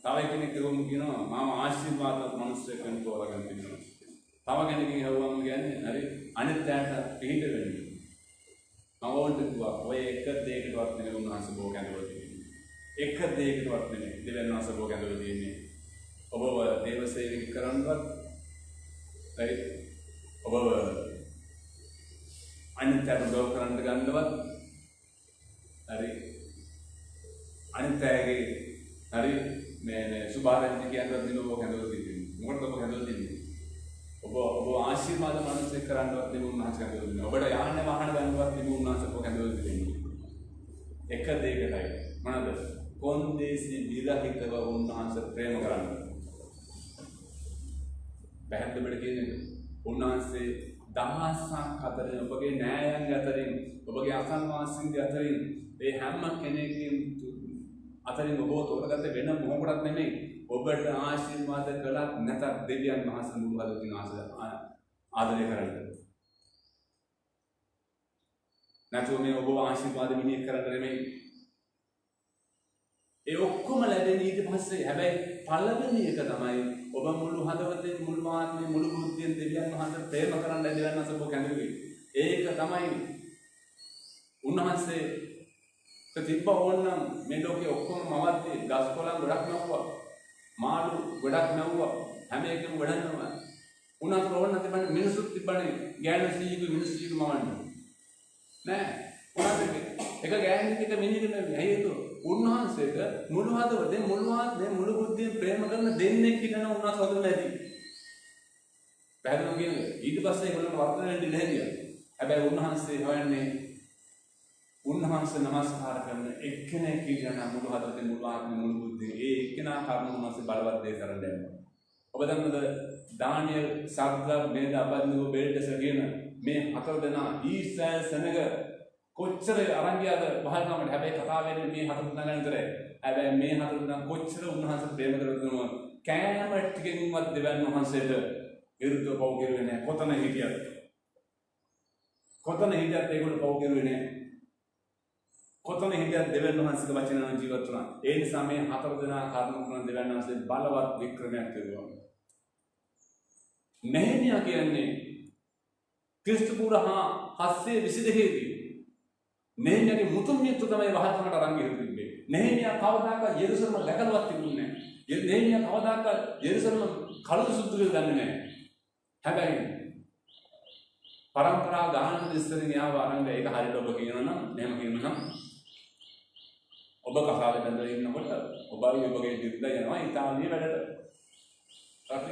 තව කෙනෙක් කියනවා මම ආශිර්වාදවත් මිනිස්සෙක් වෙන්න තෝරගෙන ඉන්නවා. තව කෙනෙක්ගෙන් අහුවම කියන්නේ හරි අනිත් පැයට පිටිට වෙන්න. මම ඕන්ට කිව්වා ඔය එක දෙයකටවත් නෙවෙයි උන්වහන්සේ බෝ කැඳවලා තියෙන්නේ. එක දෙයකටවත් නෙවෙයි දෙවියන් වහන්සේ බෝ කැඳවලා තියෙන්නේ. ඔබව දේව සේවක කරන්නවත් හරි ඔබව අනිත් පැයට උදව් කරන්න ගන්නවත් හරි අනිත් පැයගේ හරි මේ සුභාරම්භ කියනවත් නෙවෙයි ඔබ කැඳවලා තියෙන්නේ. මොකටද ඔබ කැඳවලා තියෙන්නේ? ඔබ ආශිර්වාද මනසෙක් කරන්නවත් නෙමෙයි උන්වහන්සේ කැඳවලා දෙන්නේ. ඔබට යාන්න වාහන ගන්නවත් නෙමෙයි උන්වහන්සේ ඔබ කැඳවලා දෙන්නේ. එක දෙයකටයි. මොනවාද? කොන්දේසි විරහිතව උන්වහන්සේ ප්‍රේම කරන්නේ. පැහැදිලිවම කියන්නේ උන්වහන්සේ දහසක් අතරින් ඔබගේ නෑයන් අතරින් ඔබගේ අසන්වාසීන්ගේ අතරින් ඒ හැම කෙනෙක්ගෙන් අතරින් ඔබව තෝරගත්ත වෙන මොහොතක් නෙමෙයි. ඔබට ආශිර්වාද කළත් නැතත් දෙවියන් වහන්සේ මුළු හදවතින් ආදරය කරන්නේ. නැතුව මේ ඔබ ආශිර්වාද මිනිහ කරන්න නෙමෙයි. ඒ ඔක්කොම ලැබෙන්නේ ඊට පස්සේ. හැබැයි පළවෙනි එක තමයි ඔබ මුළු හදවතින් මුළු ආත්මයෙන් මුළු බුද්ධියෙන් දෙවියන් වහන්සේට ප්‍රේම කරන්න දෙවියන් වහන්සේ ඔබ කැඳවුවේ. ඒක තමයි උන්වහන්සේ තිබ්බ ඕනනම් මේ ලෝකේ ඔක්කොම මවද්දී ගස් කොළන් ගොඩක් නැවුවා. මාළු ගොඩක් නැවුවා. හැම එකම ගොඩක් නැවුවා. උන්වහන්සේ ඕන නැතිබන්නේ මිනිසුත් තිබ්බනේ ගෑනු සීයක මිනිස්සු සීයක මවන්නේ. නෑ. උන්වහන්සේ එක ගෑණියෙක් එක මිනිහෙක් ඇහිතු උන්වහන්සේට මුළු හදවතෙන් මුළු ආත්මයෙන් මුළු බුද්ධියෙන් ප්‍රේම කරන දෙන්නෙක් ඉන්න උන්වහන්සේ හදන්න ඇති. පැහැදිලිව කියන්නේ ඊට පස්සේ ඒගොල්ලෝ වර්ධනය වෙන්නේ නැහැ කියලා. හැබැයි උන්වහන්සේ හොයන්නේ උන්වහන්සේ නමස්කාර කරන එක්කෙනෙක් කියන මුළු හදවතෙන් මුළු ආත්මයෙන් මුළු බුද්ධියෙන් ඒ එක්කෙනා කර්ම උන්වහන්සේ බලවත් දේ කරන්න යනවා. ඔබ දන්නවද දානියෙල් සද්දා මේද අපද්දෝ බෙල්ටස කියන මේ හතර දෙනා ඊසාය සෙනග කොච්චර අරන් ගියාද වහල්කමට. හැබැයි කතාව වෙන්නේ මේ හතර දෙනා ගැන විතරයි. හැබැයි මේ හතර දෙනා කොච්චර උන්වහන්සේ ප්‍රේම කරනවද කෑම ටිකකින්වත් දෙවියන් වහන්සේට විරුද්ධව පව් කෙරුවේ නැහැ. කොතන හිටියත් ඒගොල්ලෝ පව් කෙරුවේ නැහැ. කොතන හිටියත් දෙවියන් වහන්සේගේ වචන අනුව ජීවත් වුණා. ඒ නිසා මේ හතර දෙනා කර්ම කරන දෙවියන් වහන්සේ බලවත් වික්‍රමයක් කෙරුවා. නෙහෙමියා කියන්නේ ක්‍රිස්තු පුරහා 722 දී නෙහෙමියාගේ මුතුන් මිත්තු තමයි වහල්කමට අරන් ගිහින්. නෙහෙමියා කවදාකවත් යෙරුසලම läකලවත් තිබුණේ නැහැ. නෙහෙමියා කවදාකවත් යෙරුසලම කලුද සුද්ධ කියලා දන්නේ නැහැ. හැබැයි පරම්පරා ගානක ඉස්සරින් යාව අරන් ඒක හරියට ඔබ කියනවා නම් එහෙම කියනවා නම් ඔබ කසාද බඳලා ඉන්නකොට ඔබයි ඔබගේ දිර්ලා යනවා ඉතාලිය වැඩට.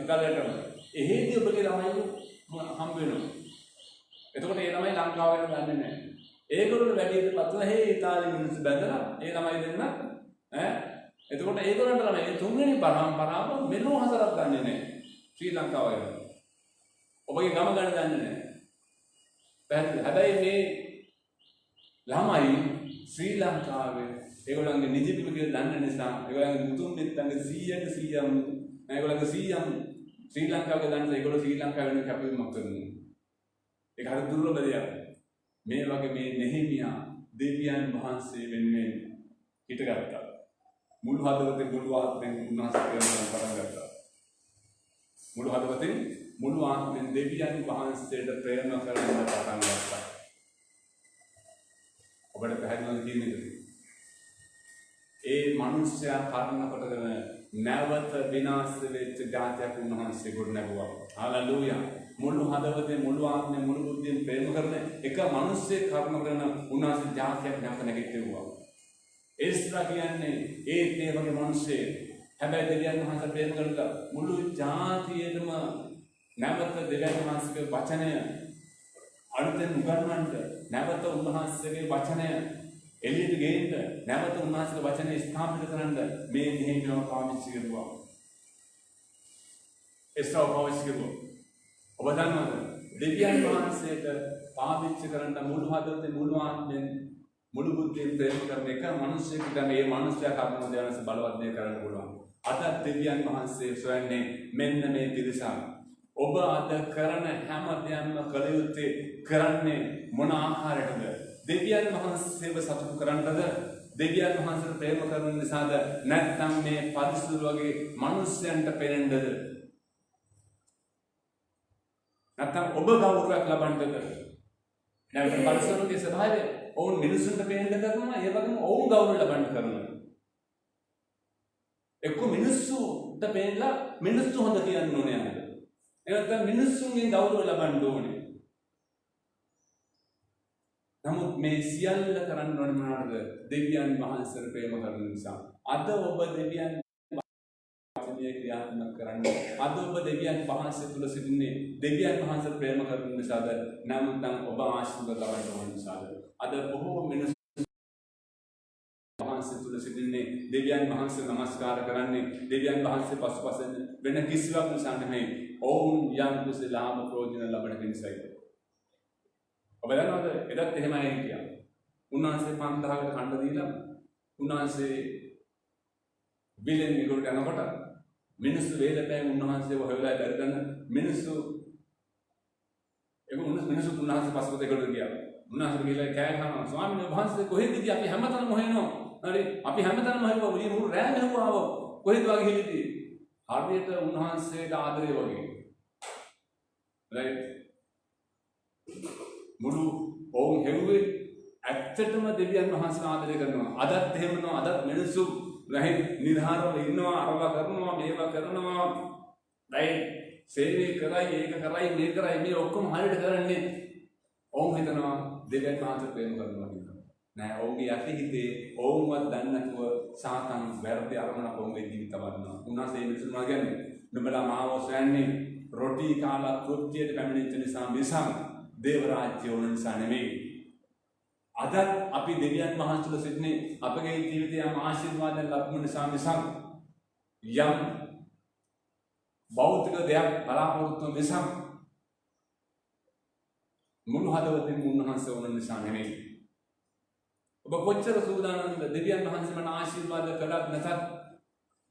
ඉතාලියට එහෙදී ඔබගේ ළමයි හම්බ වෙනවා. එතකොට ඒ ළමයි ලංකාව ගැන දන්නේ නැහැ. ඒගොල්ලෝ වැඩියට පස්සෙ හේ ඉතාලිය මිනිස්සු බඳලා ඒ ළමයි දෙන්න එතකොට ඒගොල්ලන්ට මේ තුන්වෙනි පරම්පරාව මෙලෝ හතරක් ගන්නෙ නැහැ. ශ්‍රී ලංකාව වගේ. ඔබගේ ගම ගන්න දන්නේ නැහැ. හැබැයි මේ ළමයි ශ්‍රී ලංකාවේ ඒගොල්ලන්ගේ නිජිපිම කියලා දන්න නිසා ඒගොල්ලන්ගේ මුතුන් මිත්තන්ගේ 100න් ඒගොල්ලන්ගේ 100න් ශ්‍රී ලංකාවේ දන්න ඒගොල්ලෝ ශ්‍රී ලංකාවේ වෙන කැපවීමක් කරනවා. ඒක හරි දුර්ලභ දෙයක්. මේ වගේ මේ නෙහෙමියා දෙවියන් වහන්සේ වෙනුවෙන් හිටගත්තා. මුළු හදවතෙන් මුළු ආත්මෙන් උන්වහන්සේ ප්‍රේම පටන් ගත්තා. මුළු හදවතෙන් මුළු ආත්මෙන් දෙවියන් වහන්සේට ප්‍රේම කරන්න පටන් ගත්තා. ඔබට පැහැදිලිවද කියන්නේ? ඒ මිනිස්යා කර්ණ කොටගෙන නැවත විනාශ වෙච්ච ජාතියක් උන්වහන්සේ ගොඩ නැගුවා. හාලෙලූයා. මුළු හදවතෙන් මුළු ආත්මෙන් මුළු බුද්ධියෙන් ප්‍රේම කරන එක මිනිස්සේ කර්ම කරන උන්වහන්සේ ජාතියක් නැවත නැගිට්ටුවා. එස්රා කියන්නේ ඒ වගේ මිනිස්සේ හැබැයි දෙවියන් වහන්සේ ප්‍රේම කරලා මුළු ජාතියෙම නැවත දෙවියන් වහන්සේගේ වචනය අලුතෙන් උගන්වන්න නැවත උන්වහන්සේගේ වචනය එළියට ගේන්න නැවත උන්වහන්සේගේ වචනය ස්ථාපිත කරන්න මේ නිහිමියව පාවිච්චි කරුවා. එස්රා පාවිච්චි කරුවා. ඔබ දන්නවද දෙවියන් වහන්සේට පාවිච්චි කරන්න මුළු හදවතෙන් මුළු ආත්මෙන් මුළු බුද්ධියෙන් ප්‍රේම කරන එක මිනිස්සෙකුට මේ මිනිස්යා කර්ම දෙවනස බලවත් දෙයක් කරන්න පුළුවන්. අද දෙවියන් වහන්සේ සොයන්නේ මෙන්න මේ පිරිස. ඔබ අද කරන හැම දෙයක්ම කළ යුත්තේ කරන්නේ මොන ආකාරයකටද? දෙවියන් වහන්සේව සතුටු කරන්නද? දෙවියන් වහන්සේට ප්‍රේම කරන නිසාද? නැත්නම් මේ පරිසුදු වගේ මිනිස්යන්ට පෙරෙන්නද? නැත්නම් ඔබ ගෞරවයක් ලබන්නද? නැත්නම් පරිසුදුගේ ස්වභාවය ඔවුන් මිනිසුන්ට පේන්න කරනවා, ඒ වගේම ඔවුන් ගෞරව ලබන්න කරනවා. එක්ක මිනිස්සුන්ට පේන්නලා මිනිස්සු හොඳ කියන්න ඕනේ නේද? එහෙනම් මිනිස්සුන්ගෙන් ගෞරව ලබන්න ඕනේ. නමුත් මේ සියල්ල කරන්න ඕනේ මොනවාද? දෙවියන් වහන්සේට ප්‍රේම කරන නිසා. අද ඔබ දෙවියන් වහන්සේ ක්‍රියාත්මක කරන්නේ. අද ඔබ දෙවියන් වහන්සේ තුල සිටින්නේ දෙවියන් වහන්සේට ප්‍රේම කරන නිසාද? නැත්නම් ඔබ ආශිර්වාද ලබන්න ඕන නිසාද? අද බොහෝ මිනිස්සු වහන්සේ තුල සිටින්නේ දෙවියන් වහන්සේ නමස්කාර කරන්නේ දෙවියන් වහන්සේ පසුපස වෙන කිසිවක් නිසා නෙමෙයි. ඔවුන් යම් කිසි ලාභ ප්‍රයෝජන ලබන නිසායි. ඔබ දන්නවද? එදත් එහෙමයි හිටියා. උන්වහන්සේ 5000කට කණ්ඩ දීලා උන්වහන්සේ බිලෙන් මිගොල්ට යනකොට මිනිස්සු වේදපෑන් උන්වහන්සේව හොයලා දැරගන්න මිනිස්සු උන්වහන්සේ පසුපස ඒකට ගියා. උන්වහන්සේ ගිහලා කෑ ගහනවා ස්වාමීන් වහන්සේ කොහෙද ඉති අපි හැමතැනම හොයනවා. හරි අපි හැමතැනම හොයුවා මුළු මුළු රෑම හොයුවා කොහෙද වගේ හිටියේ. හරියට උන්වහන්සේට ආදරේ වගේ. රයිට්. මුළු ඕම් හෙව්වේ ඇත්තටම දෙවියන් වහන්සේ ආදරය කරනවා. අදත් එහෙම නෝ අදත් මිනිස්සු රහින් නිර්හාරව ඉන්නවා අරවා කරනවා මේවා කරනවා. රයිට්. සේවය කරයි ඒක කරයි මේ කරයි මේ ඔක්කොම හරියට කරන්නේ. ඕම් හිතනවා දෙවියන් වහන්සේ ප්‍රේම කරනවා කියලා. නෑ ඔවුන්ගේ යටි හිතේ ඔවුන්වත් දන්නේ නැතුව සාතන් වැරදි අරමුණක් ඔවුන්ගේ ජීවිත වඩනවා. උන්වහන්සේ මිනිසුන් කියන්නේ නුඹලා මාව සොයන්නේ රොටි කාලා කෘත්‍යයට පැමිණෙච්ච නිසා මිසක් දේව රාජ්‍ය වුණ නිසා නෙමෙයි. අද අපි දෙවියන් වහන්සේලා සිටින්නේ අපගේ ජීවිතයේ ආශිර්වාදයෙන් ලැබුණ නිසා මිසක් යම් භෞතික දෙයක් බලාපොරොත්තු මිසක් මුළු හදවතින් උන්වහන්සේ වුණ නිසා නෙමෙයි. ඔබ කොච්චර සූදානම්ද දෙවියන් වහන්සේ මට ආශිර්වාද කළත් නැතත්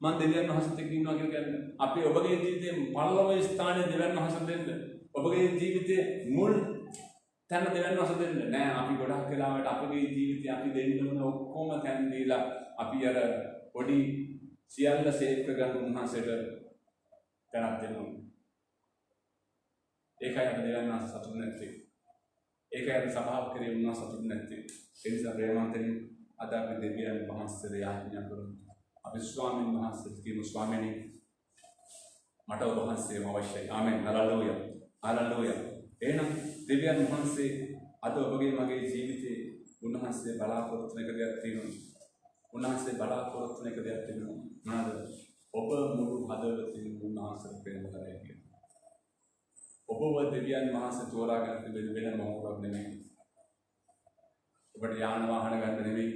මම දෙවියන් වහන්සේට කියනවා කියන්නේ අපි ඔබගේ ජීවිතයේ පළවෙනි ස්ථානයේ දෙවියන් වහන්සේට දෙන්න. ඔබගේ ජීවිතයේ මුල් තැන දෙවියන් වහන්සේට දෙන්න. නෑ අපි ගොඩක් වෙලාවට අපගේ ජීවිතය අපි දෙන්න ඕන ඔක්කොම තැන් දීලා අපි අර පොඩි සියල්ල සේව් කරගන්න උන්වහන්සේට තැනක් දෙනවා. ඒකයි අපි දෙවියන් වහන්සේ සතුටු නැත්තේ. ඒකයි අපි සභාව කරේ උන්වහන්සේ සතුටු නැත්තේ. ඒ නිසා ප්‍රේමවන්තනි අද අපි දෙවියන් වහන්සේට යාඥා කරමු. අපි ස්වාමීන් වහන්සේට කියමු ස්වාමීනි මට ඔබ වහන්සේම අවශ්‍යයි. ආමෙන්. හලෙලූයා. හලෙලූයා. එහෙනම් දෙවියන් වහන්සේ අද ඔබගේ මගේ ජීවිතේ උන්වහන්සේ බලාපොරොත්තු වෙන එක දෙයක් තියෙනවා. උන්වහන්සේ බලාපොරොත්තු වෙන එක දෙයක් තියෙනවා. මොනවාද? ඔබ මුළු හදවතින් උන්වහන්සේට ප්‍රේම කරයි කියන්නේ. ඔබව දෙවියන් වහන්සේ තෝරාගන්න වෙන මොහොතක් නෙමෙයි. ඔබට යාන වාහන ගන්න නෙමෙයි.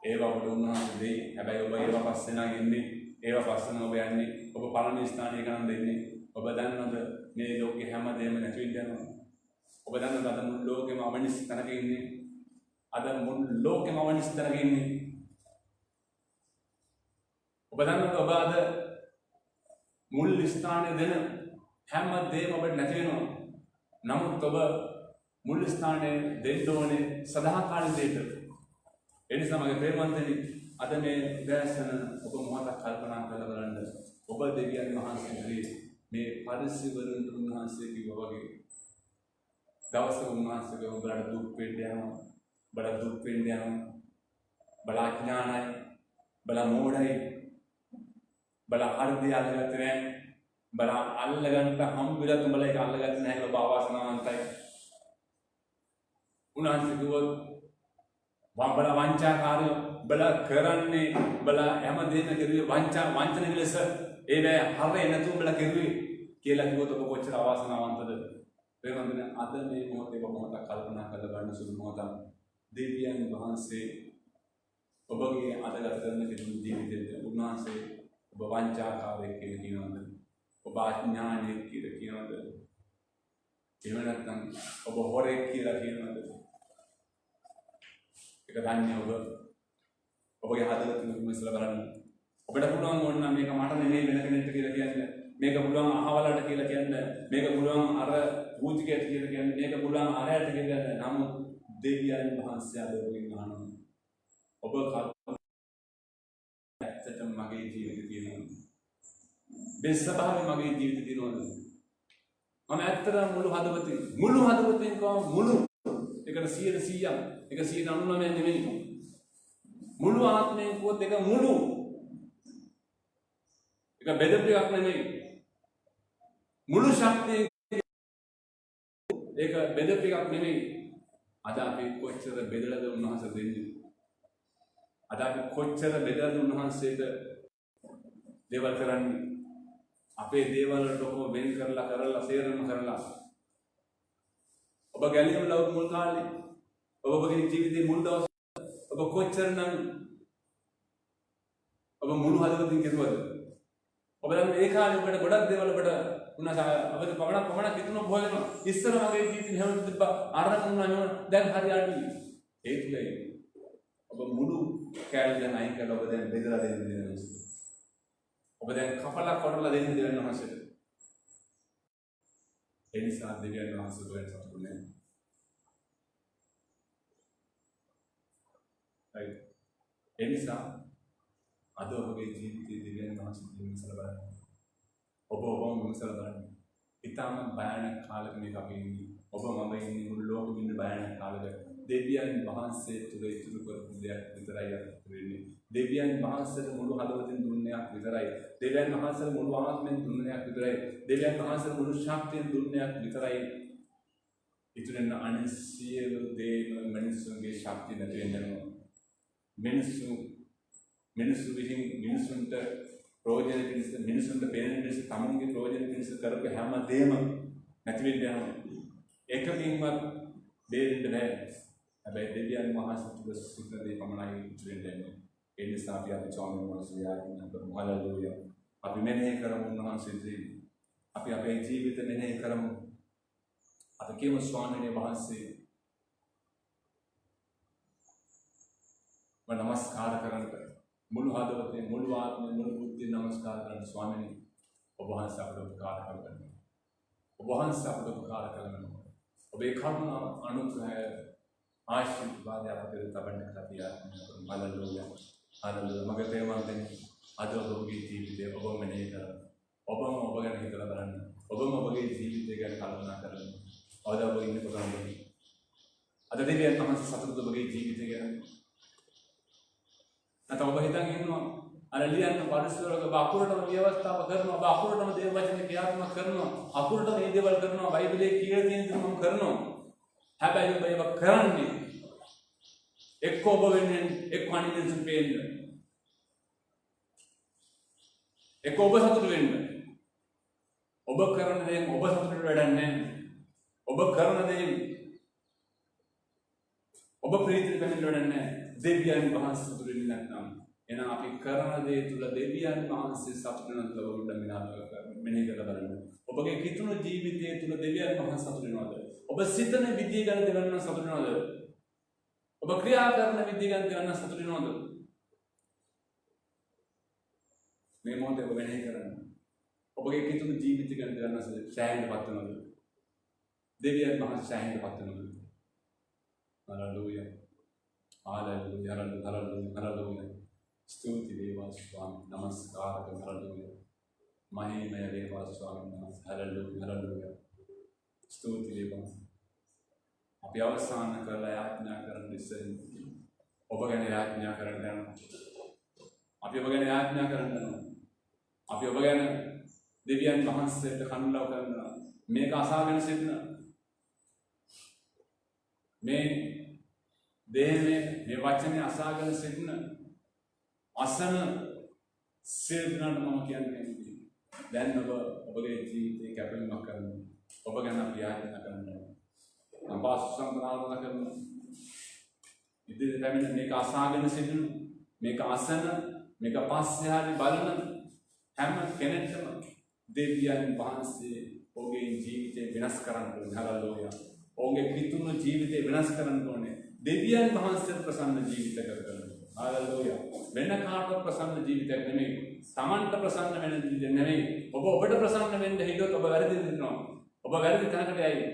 ඒවා ඔබට උන්වහන්සේ දෙයි. හැබැයි ඔබ ඒවා පස්සේ නම් ඉන්නේ. ඒවා පස්සේ නම් ඔබ යන්නේ. ඔබ පළවෙනි ස්ථානයේ ගණන් දෙන්නේ. ඔබ දන්නවද මේ ලෝකේ හැමදේම නැති වෙන්න යනවා. ඔබ දන්නවද අද මුළු ලෝකෙම අවනිස් තැනක ඉන්නේ. අද මුළු ලෝකෙම අවනිස් තැනක ඉන්නේ. ඔබ දන්නවද ඔබ අද මුල් ස්ථානයේ දෙන හැමදේම ඔබට නැති වෙනවා. නමුත් ඔබ මුල් ස්ථානයේ දෙන්න ඕනේ සදාකාලික දෙයකට. ඒ නිසා මගේ ප්‍රේමවන්තනි අද මේ උදෑසන ඔබ මොහොතක් කල්පනා කරලා බලන්න. ඔබ දෙවියන් වහන්සේගේ මේ පරිසිවරුන් උන්වහන්සේ කිව්වා වගේ දවසක උන්වහන්සේගේ ඔබලට දුක් වෙන්න යනවා. බල දුක් වෙන්න යනවා. බල අඥානයි. බල මෝඩයි. බල හෘදය අල්ලගත්තේ නැහැ. බල අල්ලගන්න හම්බෙලා තුඹලා ඒක අල්ලගත්තේ නැහැ. ඔබ අවාසනාවන්තයි. උන්වහන්සේ කිව්වොත් බල වංචාකාරයෝ බල කරන්නේ බල හැමදේම කෙරුවේ වංචනික ලෙස ඒ බෑ හරේ නැතුව බල කෙරුවේ කියලා කිව්වොත් ඔබ කොච්චර අවාසනාවන්තද. ප්‍රේමවන්තනේ අද මේ මොහොතේ ඔබ මොහොතක් කල්පනා කරලා බලන්න සුළු මොහොතක් දෙවියන් වහන්සේ ඔබගේ අද ගත කරන ජීවිතයේ උන්වහන්සේ ඔබ වංචාකාරයෙක් කියලා කියනවද? ඔබ අඥානියෙක් කියලා කියනවද? එහෙම නැත්නම් ඔබ හොරෙක් කියලා කියනවද? ඒක දන්නේ ඔබගේ හදවතින් විමසලා බලන්න. ඔබට පුළුවන් ඕන නම් මේක මට නෙමෙයි වෙන කෙනෙක්ට කියලා කියන්න. මේක පුළුවන් අහවලට කියලා කියන්න. මේක පුළුවන් අර පූජිකයට කියලා කියන්න. මේක පුළුවන් අරයට කියලා කියන්න. නමුත් දෙවියන් වහන්සේ අද ඔබගෙන් අහනවා. ඔබ ඇත්තටම මගේ ජීවිතේ තියෙනවා. දෙස්සභාවේ මගේ ජීවිතේ තියෙනවද? මම ඇත්තටම මුළු හදවතින් මුළු ඒකට 100%ක් ඒක 99 නෙමෙයි. මුළු ආත්මයෙන් පුවත් එක මුළු ඒක බෙදපියක් නෙමෙයි. මුළු ශක්තිය ඒක බෙදපියක් නෙමෙයි. අද අපි කොච්චර බෙදලාද උන්වහන්සේ දෙන්නේ. අද අපි කොච්චර බෙදලාද උන්වහන්සේට දේවල් කරන්නේ. අපේ දේවල් වලට ඔබ වෙන් කරලා සේරම කරලා ඔබ ගැලියම් ලව් මුල් කාලේ ඔබගේ ජීවිතේ මුල් දවස් ඔබ කොච්චරනම් ඔබ මුළු හදවතින් කෙරුවද? ඔබ දැන් ඒ කාලේ ඔබට ගොඩක් දේවල් ඔබට උනා අපිට පමණක් හිතුන බොහොම ඉස්සර වගේ ජීවිතේ හැම තිබ්බා අරන් උනා දැන් හරි අඩුයි. ඒ තුලයි ඔබ මුළු කැලේ දැන් අයින් කරලා ඔබ දැන් බෙදලා දෙන්න. ඔබ දැන් කපලා කොටලා දෙන්න දෙන්න අවශ්‍යද? ඒ නිසා දෙවියන් වහන්සේ ඔබෙන් සතුටු වෙන්නේ. right. ඒ නිසා අද ඔබගේ ජීවිතයේ දෙවියන් වහන්සේ විමසලා බලන්න. ඔබ විමසලා බලන්න. ඊටම භයානක කාලයක මේක අපි ඉන්නේ. ඔබ මම ඉන්නේ මුළු ලෝකෙම ඉන්න භයානක කාලයක. දෙවියන් වහන්සේ තුල ඉතුරු කරපු දෙයක් විතරයි අපිට වෙන්නේ. දෙවියන් වහන්සේට මුළු හදවතින් දුන්නේක් විතරයි. දෙවියන් වහන්සේට මුළු ආත්මෙන් දුන්නේක් විතරයි. දෙවියන් වහන්සේට මුළු ශක්තියෙන් දුන්නේක් විතරයි. ඉතුරුන අනිත් සියලු දේ මිනිසුන්ගේ ශක්තිය නැති වෙනවා. මිනිස්සු විසින් මිනිසුන්ට ප්‍රයෝජන පිණිස මිනිසුන්ට පෙනෙන පිණිස තමන්ගේ ප්‍රයෝජන පිණිස කරපු හැම දෙයක්ම නැති වෙන්න යනවා. එකකින්වත් දෙන්න බෑ. හැබැයි දෙවියන් වහන්සේ තුල සුද්ධ දේ පමණයි ඉතුරු වෙන්නේ. ඒ නිසා අපි අපේ ස්වාමීන් වහන්සේ ආරාධනා කරමු. හලෙලූයා. අපි මෙනෙහි කරමු උන්වහන්සේගේ. අපි අපේ ජීවිත මෙනෙහි කරමු. අපි කියමු ස්වාමීන් වහන්සේ මම නමස්කාර කරන්න. මුළු හදවතෙන් මුළු ආත්මයෙන් මුළු බුද්ධියෙන් නමස්කාර කරන්න ස්වාමීනි. ඔබ වහන්සේ අපට උපකාර කරන්න. ඔබ වහන්සේ අපට උපකාර කරන්න. ඔබේ කරුණා අනුග්‍රහය ආශිර්වාදය අපට තබන්න කතිය. හලෙලූයා. හලෙලූයා. මගේ ප්‍රේමවන්තනි අද ඔබගේ ජීවිතය ඔබ මෙනෙහි කරන්න. ඔබම ඔබ ගැන හිතලා බලන්න. ඔබම ඔබගේ ජීවිතය ගැන කල්පනා කරන්න. ඔබ ඉන්නේ කොතනද? අද දෙවියන් වහන්සේ සතුටුද ඔබගේ ජීවිතය ගැන? නැත්නම් ඔබ හිතන් ඉන්නවා අර ලියන්න පරිසරවල අකුරටම ව්‍යවස්ථාව කරනවා, ඔබ අකුරටම දේව වචන ක්‍රියාත්මක කරනවා, අකුරටම මේ දේවල් කරනවා, බයිබලයේ කියලා තියෙන දේ මම කරනවා. හැබැයි ඔබ ඒක කරන්නේ එක්ක ඔබ වෙන්නේ එක්ක අනිත් පේන්න. එක්ක ඔබ සතුටු වෙන්න. ඔබ කරන දේ ඔබ සතුටට වැඩක් නැහැ. ඔබ කරන දේ ඔබ ප්‍රීතියට වෙන්න වැඩක් නැහැ. දෙවියන් වහන්සේ සතුටු වෙන්නේ නැත්නම් එහෙනම් අපි කරන දේ තුල දෙවියන් වහන්සේ සතුටු වෙනවද ඔබට මෙනෙහි කරලා බලන්න. ඔබගේ කිතුණු ජීවිතයේ තුල දෙවියන් වහන්සේ සතුටු වෙනවද? ඔබ සිතන විදිය ගැන දෙවියන් වහන්සේ සතුටු වෙනවද? ඔබ ක්‍රියා කරන විදිය ගැන දෙවියන් වහන්සේ සතුටු වෙනවද? මේ මොහොතේ ඔබ මෙනෙහි කරන්න. ඔබගේ කිතුණු ජීවිතය ගැන දෙවියන් වහන්සේ සෑහෙන්නපත් වෙනවද? දෙවියන් වහන්සේ සෑහෙන්නපත් වෙනවද? හalleluya. හalleluya. හalleluya. හalleluya. ස්තුති වේවා ස්වාමී. නමස්කාර කරමු. හalleluya. මහිමය වේවා ස්වාමී. හalleluya. හalleluya. ස්තුති වේවා. අපි අවසන් කරලා යාඥා කරන ඉස්සෙල් ඔබ ගැන යාඥා කරන්න යනවා. අපි ඔබ ගැන යාඥා කරන්න යනවා. අපි ඔබ ගැන දෙවියන් වහන්සේට කන්ලව් කරනවා. මේක අසාගෙන සිටින මේ මේ වචනේ අසාගෙන සිටින අසන සියලුනාට මම කියන්නේ දැන් ඔබගේ ජීවිතේ කැපවීමක් කරනවා. ඔබ ගැන අපි යාඥා කරනවා. අපාසු සම්ප්‍රාර්ථනා කරනවා. ඉදිරියට පැමිණ මේක අසාගෙන සිටින මේක අසන මේක පස්සේ හරි බලන හැම කෙනෙක්ටම දෙවියන් වහන්සේ ඔබගේ ජීවිතේ වෙනස් කරන්න ඕනේ. හalleluya. ඔබගේ පිතුණු ජීවිතේ වෙනස් කරන්න ඕනේ. දෙවියන් වහන්සේට ප්‍රසන්න ජීවිත ගත කරන්න. හalleluya. වෙන කාටවත් ප්‍රසන්න ජීවිතයක් නෙමෙයි. Tamanට ප්‍රසන්න වෙන ජීවිතයක් නෙමෙයි. ඔබට ප්‍රසන්න වෙන්න හිතුවොත් ඔබ වැරදි දෙනවා. ඔබ වැරදි තැනකට යයි.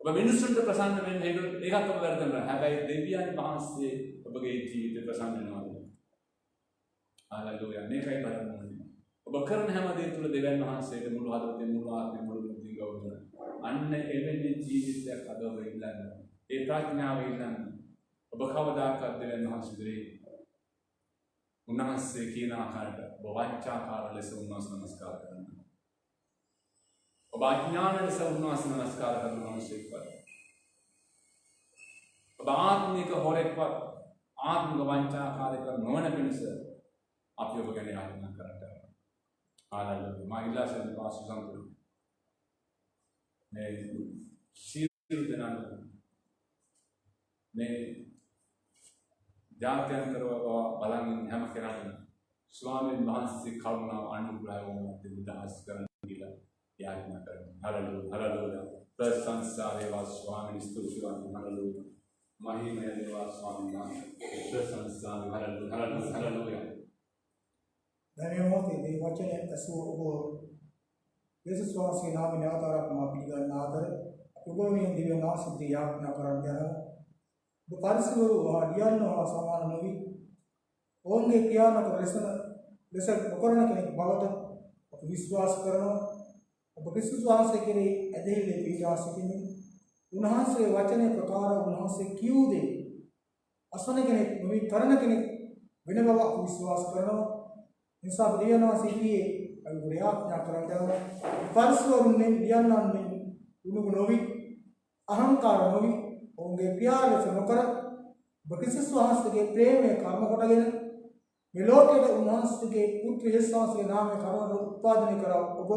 ඔබ මිනිසුන්ට ප්‍රසන්න වෙන්න හිතුවොත් ඒකත් ඔබ වැරදි කරනවා. හැබැයි දෙවියන් වහන්සේ ඔබගේ ජීවිතේ ප්‍රසන්න වෙනවා. හalleluya. මේකයි බලන්න ඕනේ. ඔබ කරන හැම දේ තුළ දෙවියන් වහන්සේට මුළු හදවතින් මුළු ආත්මයෙන් මුළු බුද්ධියෙන් ගෞරව කරනවා. අන්න එවැනි ජීවිතයක් අද ඔබ ඉල්ලන්න. ඒ ප්‍රඥාව ඉල්ලන්න. ඔබ කවදාකවත් දෙවියන් වහන්සේ උන්වහන්සේ කියන ආකාරයට ඔබ වාචාකාර ලෙස උන්වහන්සේ නමස්කාර කරන්න. ඔබ අඥාන ලෙස උන්වහන්සේ නමස්කාර කරන මිනිසෙක්වත්. ඔබ ආත්මික හොරෙක්වත් ආත්මික වංචාකාරයෙක් නොවන පිණිස අපි ඔබ ගැන ආඥා කරන්න. හalleluya. මහිලා සෙන් වාසු සම්පූර්ණ. මේ සියලු දෙනාට මේ ජාත්‍යන්තර බලන් හැම කෙනාටම ස්වාමීන් වහන්සේ කරුණාව අනුග්‍රහය වුණත් දහස් කරන්න කියලා යාඥා කරනවා. හalleluya. හalleluya. ප්‍රශංසා වේවා ස්වාමීන් ස්තුතිවන්ත. හalleluya. මහිමය වේවා ස්වාමීන් වහන්සේ. ප්‍රශංසා හalleluya. හalleluya. හalleluya. දැන් මොහොතේ මේ වචනේ ඇසුව ඔබ යේසුස් වහන්සේ නාමයෙන් නැවතාවක් මා පිළිගන්න ආදර ඔබ මේ දිව්‍ය නාමයෙන් යාඥා කරන්න යනවා. ඔබ පරිසවරු වාඩියන්නවා සමාන නොවි ඔවුන්ගේ ක්‍රියානක ලෙස නොකරන කෙනෙක් බවට ඔබ විශ්වාස කරනවා. ඔබ ක්‍රිස්තුස් වහන්සේ කෙරෙහි ඇදහිල්ලේ පිහිටා සිටින්නේ උන්වහන්සේ වචනේ ප්‍රකාර උන්වහන්සේ කියූ දේ අසන කෙනෙක් නොවි කරන කෙනෙක් වෙන බව ඔබ විශ්වාස කරනවා. නිසා දෙවියන්වා සිටියේ අපි ප්‍රයාඥා කරන්න යනවා. පරිසවරුන්ෙන් ලියන්නන්නේ උණු නොවි අහංකාර නොවි ඔවුන්ගේ ක්‍රියාලස නොකර ඔබ ක්‍රිස්තුස් වහන්සේගේ ප්‍රේමයේ කර්ම කොටගෙන මේ ලෝකයේ උන්වහන්සේගේ පුත්‍ර යේසුස් වහන්සේගේ නාමයෙන් කර්ම උත්පාදනය කර ඔබව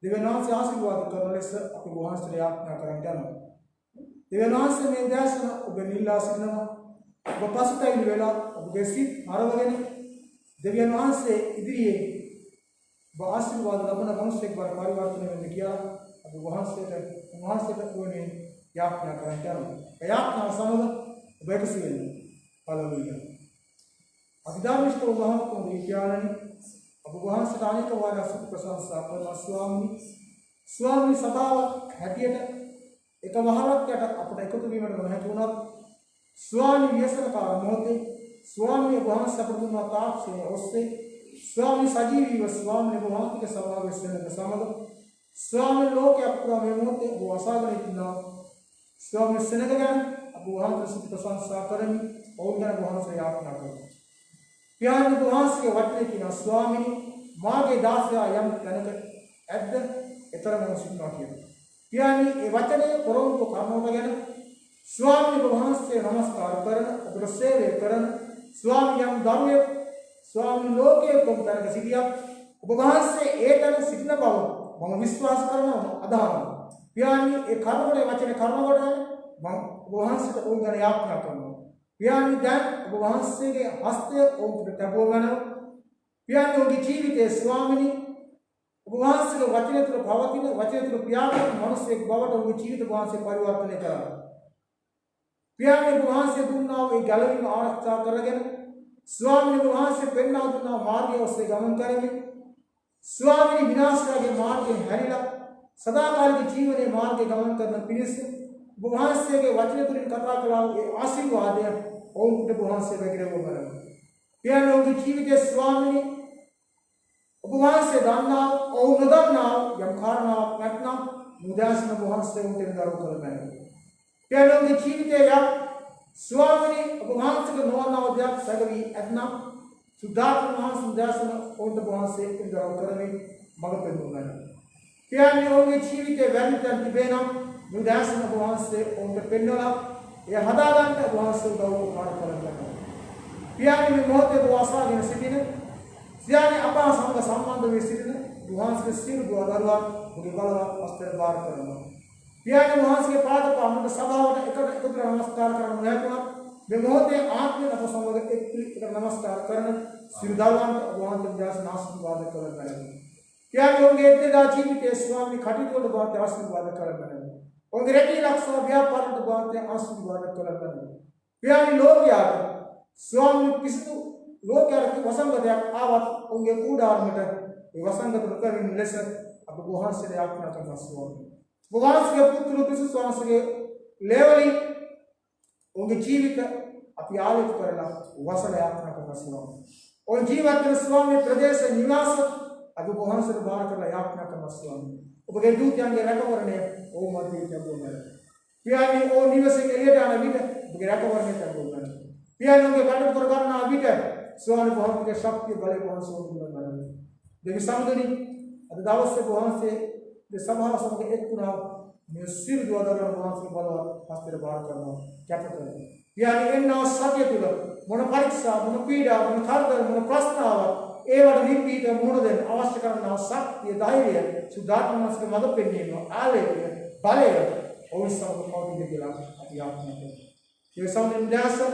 දෙවියන් වහන්සේ ආශිර්වාද කරන ලෙස අපි වහන්සේට යාඥා කරන්න යනවා. දෙවියන් වහන්සේ මේ දැසන ඔබ නිලා සිටිනවා. ඔබ පසුතැවිලි වෙලා ඔබගේ සිත් හරවගෙන දෙවියන් වහන්සේ ඉදිරියේ ඔබ ආශිර්වාද ලබන මිනිසෙක් බවට පරිවර්තනය වෙන්න කියලා අපි වහන්සේට වුණේ යාඥා කරන්න යනවා. ඒ යාඥාව සමග ඔබ එකසු වෙන්න. හalleluya. අධිධර්මිෂ්ඨ වහන්සේ විද්‍යානනි ඔබ වහන්සේට අනේක වාරයක් සුඛ ප්‍රශංසා කරනවා ස්වාමී සභාවක් හැටියට එක වහලක් යට අපට එකතු වීමට නොහැකි වුණත් ස්වාමී වියසනකාර මොහොතේ ස්වාමී වහන්සේ අපට දුන්නා තාක්ෂණය ඔස්සේ ස්වාමී සජීවීව ස්වාමී වහන්සේගේ සභාවේ සෙනඟ සමග ස්වාමී ලෝකයක් පුරා මේ මොහොතේ ඔබ අසාගෙන ඉන්නවා. ස්වාමී සෙනඟ ගැන අප වහන්සේ සුඛ ප්‍රශංසා කරමි. ඔවුන් ගැන වහන්සේ යාඥා කරමු. පියාණන් වහන්සේගේ වචනේ කියන ස්වාමීනි මාගේ දාසයා යම් තැනක ඇද්ද එතරම් සිටිනවා කියනවා. පියාණන් මේ වචනේ පොරොන්දු කරනවට ගැන ස්වාමීන් වහන්සේ නමස්කාර කරන ඔබට සේවය කරන ස්වාමියන් දරුවෙක් ස්වාමීන් ලෝකයේ කොම්තරක සිටියක් ඔබ වහන්සේ ඒතන සිටින බව මම විශ්වාස කරනවා අදහනවා. පියාණන් ඒ කර්මවල වචනේ කර්ම කොට මම ඔබ වහන්සේට උන් ගැන යාඥා කරනවා. පියාණන් දැන් ඔබ වහන්සේගේ හස්තය ඔවුන්ට තබව ගන්නවා. පියාණන් ඔබගේ ජීවිතයේ ස්වාමිනී ඔබ වහන්සේගේ වචනය තුළ පවතින වචනය තුළ පියාණන් මිනිසෙක් බවට ඔබගේ ජීවිත වහන්සේ පරිවර්තනය කරනවා. පියාණන් ඔබ වහන්සේ දුන්නා වූ ඒ ගැලවීම ආරක්ෂා කරගෙන ස්වාමිනී ඔබ වහන්සේ පෙන්වා දුන්නා මාර්ගය ඔස්සේ ගමන් කරමින් ස්වාමිනී විනාශකාරී මාර්ගයෙන් හැරිලා සදාකාලික ජීවනයේ මාර්ගයේ ගමන් කරන පිණිස ඔබ වහන්සේගේ වචනය තුළින් කතා කළා වූ ඒ ආශිර්වාදය ඔවුන්ට ඔබ වහන්සේ වැගිරව කරනවා. පියාණන් ඔබගේ ජීවිතයේ ස්වාමිනී ඔබ වහන්සේ දන්නා ඔවුන් නොදන්නා යම් කාරණාවක් නැත්නම් මුදාසන ඔබ වහන්සේ උන්ට දරුව කරගන්න. පියාණන් ඔබගේ ජීවිතයේ යම් ස්වාමිනී ඔබ වහන්සේගේ නොවන්නා දෙයක් සැකවි ඇතනම් සුද්ධාත්ම වහන්සේ මුදාසන ඔවුන්ට ඔබ වහන්සේ දරුව කරමින් මඟ පෙන්වන්න. පියාණන් ඔබගේ ජීවිතයේ වැරදිතන් තිබේ නම් මුදාසන ඔබ වහන්සේ ඔවුන්ට පෙන්වලා එය හදාගන්න ඔබ වහන්සේ උදව් උපකාර කරගන්න. පියාණන් මේ මොහොතේ ඔබ අසාගෙන සිටින සියන්නේ අපා සමග සම්බන්ධ වී සිටින වහන්සේගේ සියලු දරුවන් ඔබගේ බලවත් හස්තයට බාර කරනවා. පියාණන් වහන්සේගේ පාද පාමුල සභාවට එකතු නමස්කාර කරන නැතුණත් මේ මොහොතේ ආත්මය අප සමග එක් නමස්කාර කරන සියලු දරුවන්ට ඔබ වහන්සේ දාස ආශිර්වාද කරගන්න. පියාණන් ඔබගේ එදිනදා ජීවිතයේ ස්වාමී කටයුතු වලට බාත ආශිර්වාද කරගන්න. ඔබගේ රැකී ආරක්ෂා ව්‍යාපාරයට බාත ආශිර්වාද කරගන්න. පියාණන් ලෝකයාට ස්වාමී කිසිදු ලෝකයට වසංගතයක් ආවත් ඔවුන්ගේ කූඩාරමට ඒ වසංගත නොකරමින් ලෙස අප වහන්සේට යාඥා කරනවා ස්වාමී. වහන්සේගේ පුත්‍ර ක්‍රිස්තුස් වහන්සේගේ ලේවලින් ඔවුන්ගේ ජීවිත අපි ආලෝක කරලා වසල යාඥා කරනවා ස්වාමී. ඔවුන් ජීවත් වන ස්වාමී ප්‍රදේශ නිවාස අපි වහන්සේට බාර කරලා යාඥා කරනවා ස්වාමී. ඔබගේ දූතයන්ගේ රැකවරණය ඔවුන් මැදින් තිබුණා. පියාණන් ඔවුන් නිවසේ එළියට යන විට ඔබගේ රැකවරණය තිබුණා. පියාණන්ගේ කටයුතු කර ගන්නා විට ස්වාමී වහන්සේගේ ශක්තිය බලය වහන්සේ උතුම්වනවා. දෙවි සම්දුනි අද දවසේ වහන්සේ මේ සභාව සමග එක්ුණා මේ සිල් දුවදරන වහන්සේ බලවත් හස්තයට බාර කරනවා කැප කරනවා. පියාණන් එන්නා සතිය තුළ මොන පරීක්ෂා මොන පීඩා මොන කරදර මොන ප්‍රශ්නාව ඒවට නිපීත මුහුණ දෙන්න අවශ්‍ය කරන ශක්තිය ධෛර්යය සුද්ධාත්ම වහන්සේගේ මඟ පෙන්වීම ආලේඛය බලය ඔවුන් සමග පවතින කියලා අපි ආත්මය කරනවා. ඒ සම්මෙන් දැසන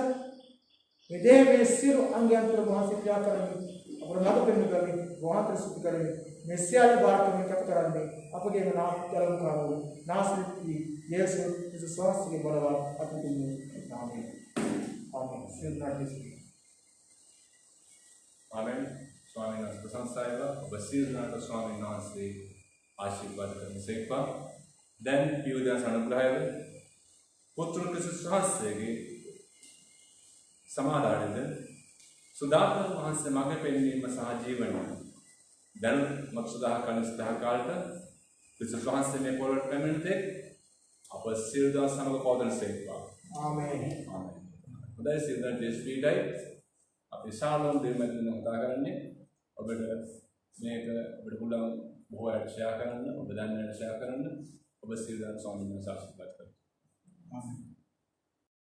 මේ දේහයේ සියලු අංගයන්තර වහන්සේ ක්‍රියා කරන්නේ අපර මඟ පෙන්වන කරන්නේ වහන්සේ සුද්ධ කරන්නේ මේ සියලු බාරකම කත කරන්නේ අපගේ නාමයෙන් කරවෝ නාසරිති යේසු ක්‍රිස්තුස් වහන්සේගේ බලවත් අතුතුමු නාමයෙන් ආමේන්. ආමෙන්. ස්වාමීන් වහන්සේ ප්‍රශංසායව ඔබ සියලුනාට ස්වාමීන් වහන්සේ ආශිර්වාද කරනසේක්වා. දැන් පියුදා සනුග්‍රහයද පුත්‍ර ක්‍රිස්තුස් වහන්සේගේ සමාදානද සුදාත්ම වහන්සේ මඟ පෙන්වීම සහ ජීවනය දැන් මක්සුදා කනස්දා කාලට ක්‍රිස්තුස් වහන්සේ මේ පොළොවට පැමිණෙතේ අප සියලු දා සමග පවදනසේක්වා. ආමේන්. ආමේන්. හොඳයි සියලුනාට ජීස්පීඩයි අපි ශාලෝම් දෙවියන් කතා කරන්නේ ඔබට මේක ඔබට පුළුවන් බොහෝ අයට ෂෙයා කරන්න ඔබ දන්නයට ෂෙයා කරන්න ඔබ සියලු දා ස්වාමීන් වහන්සේ ආශිර්වාද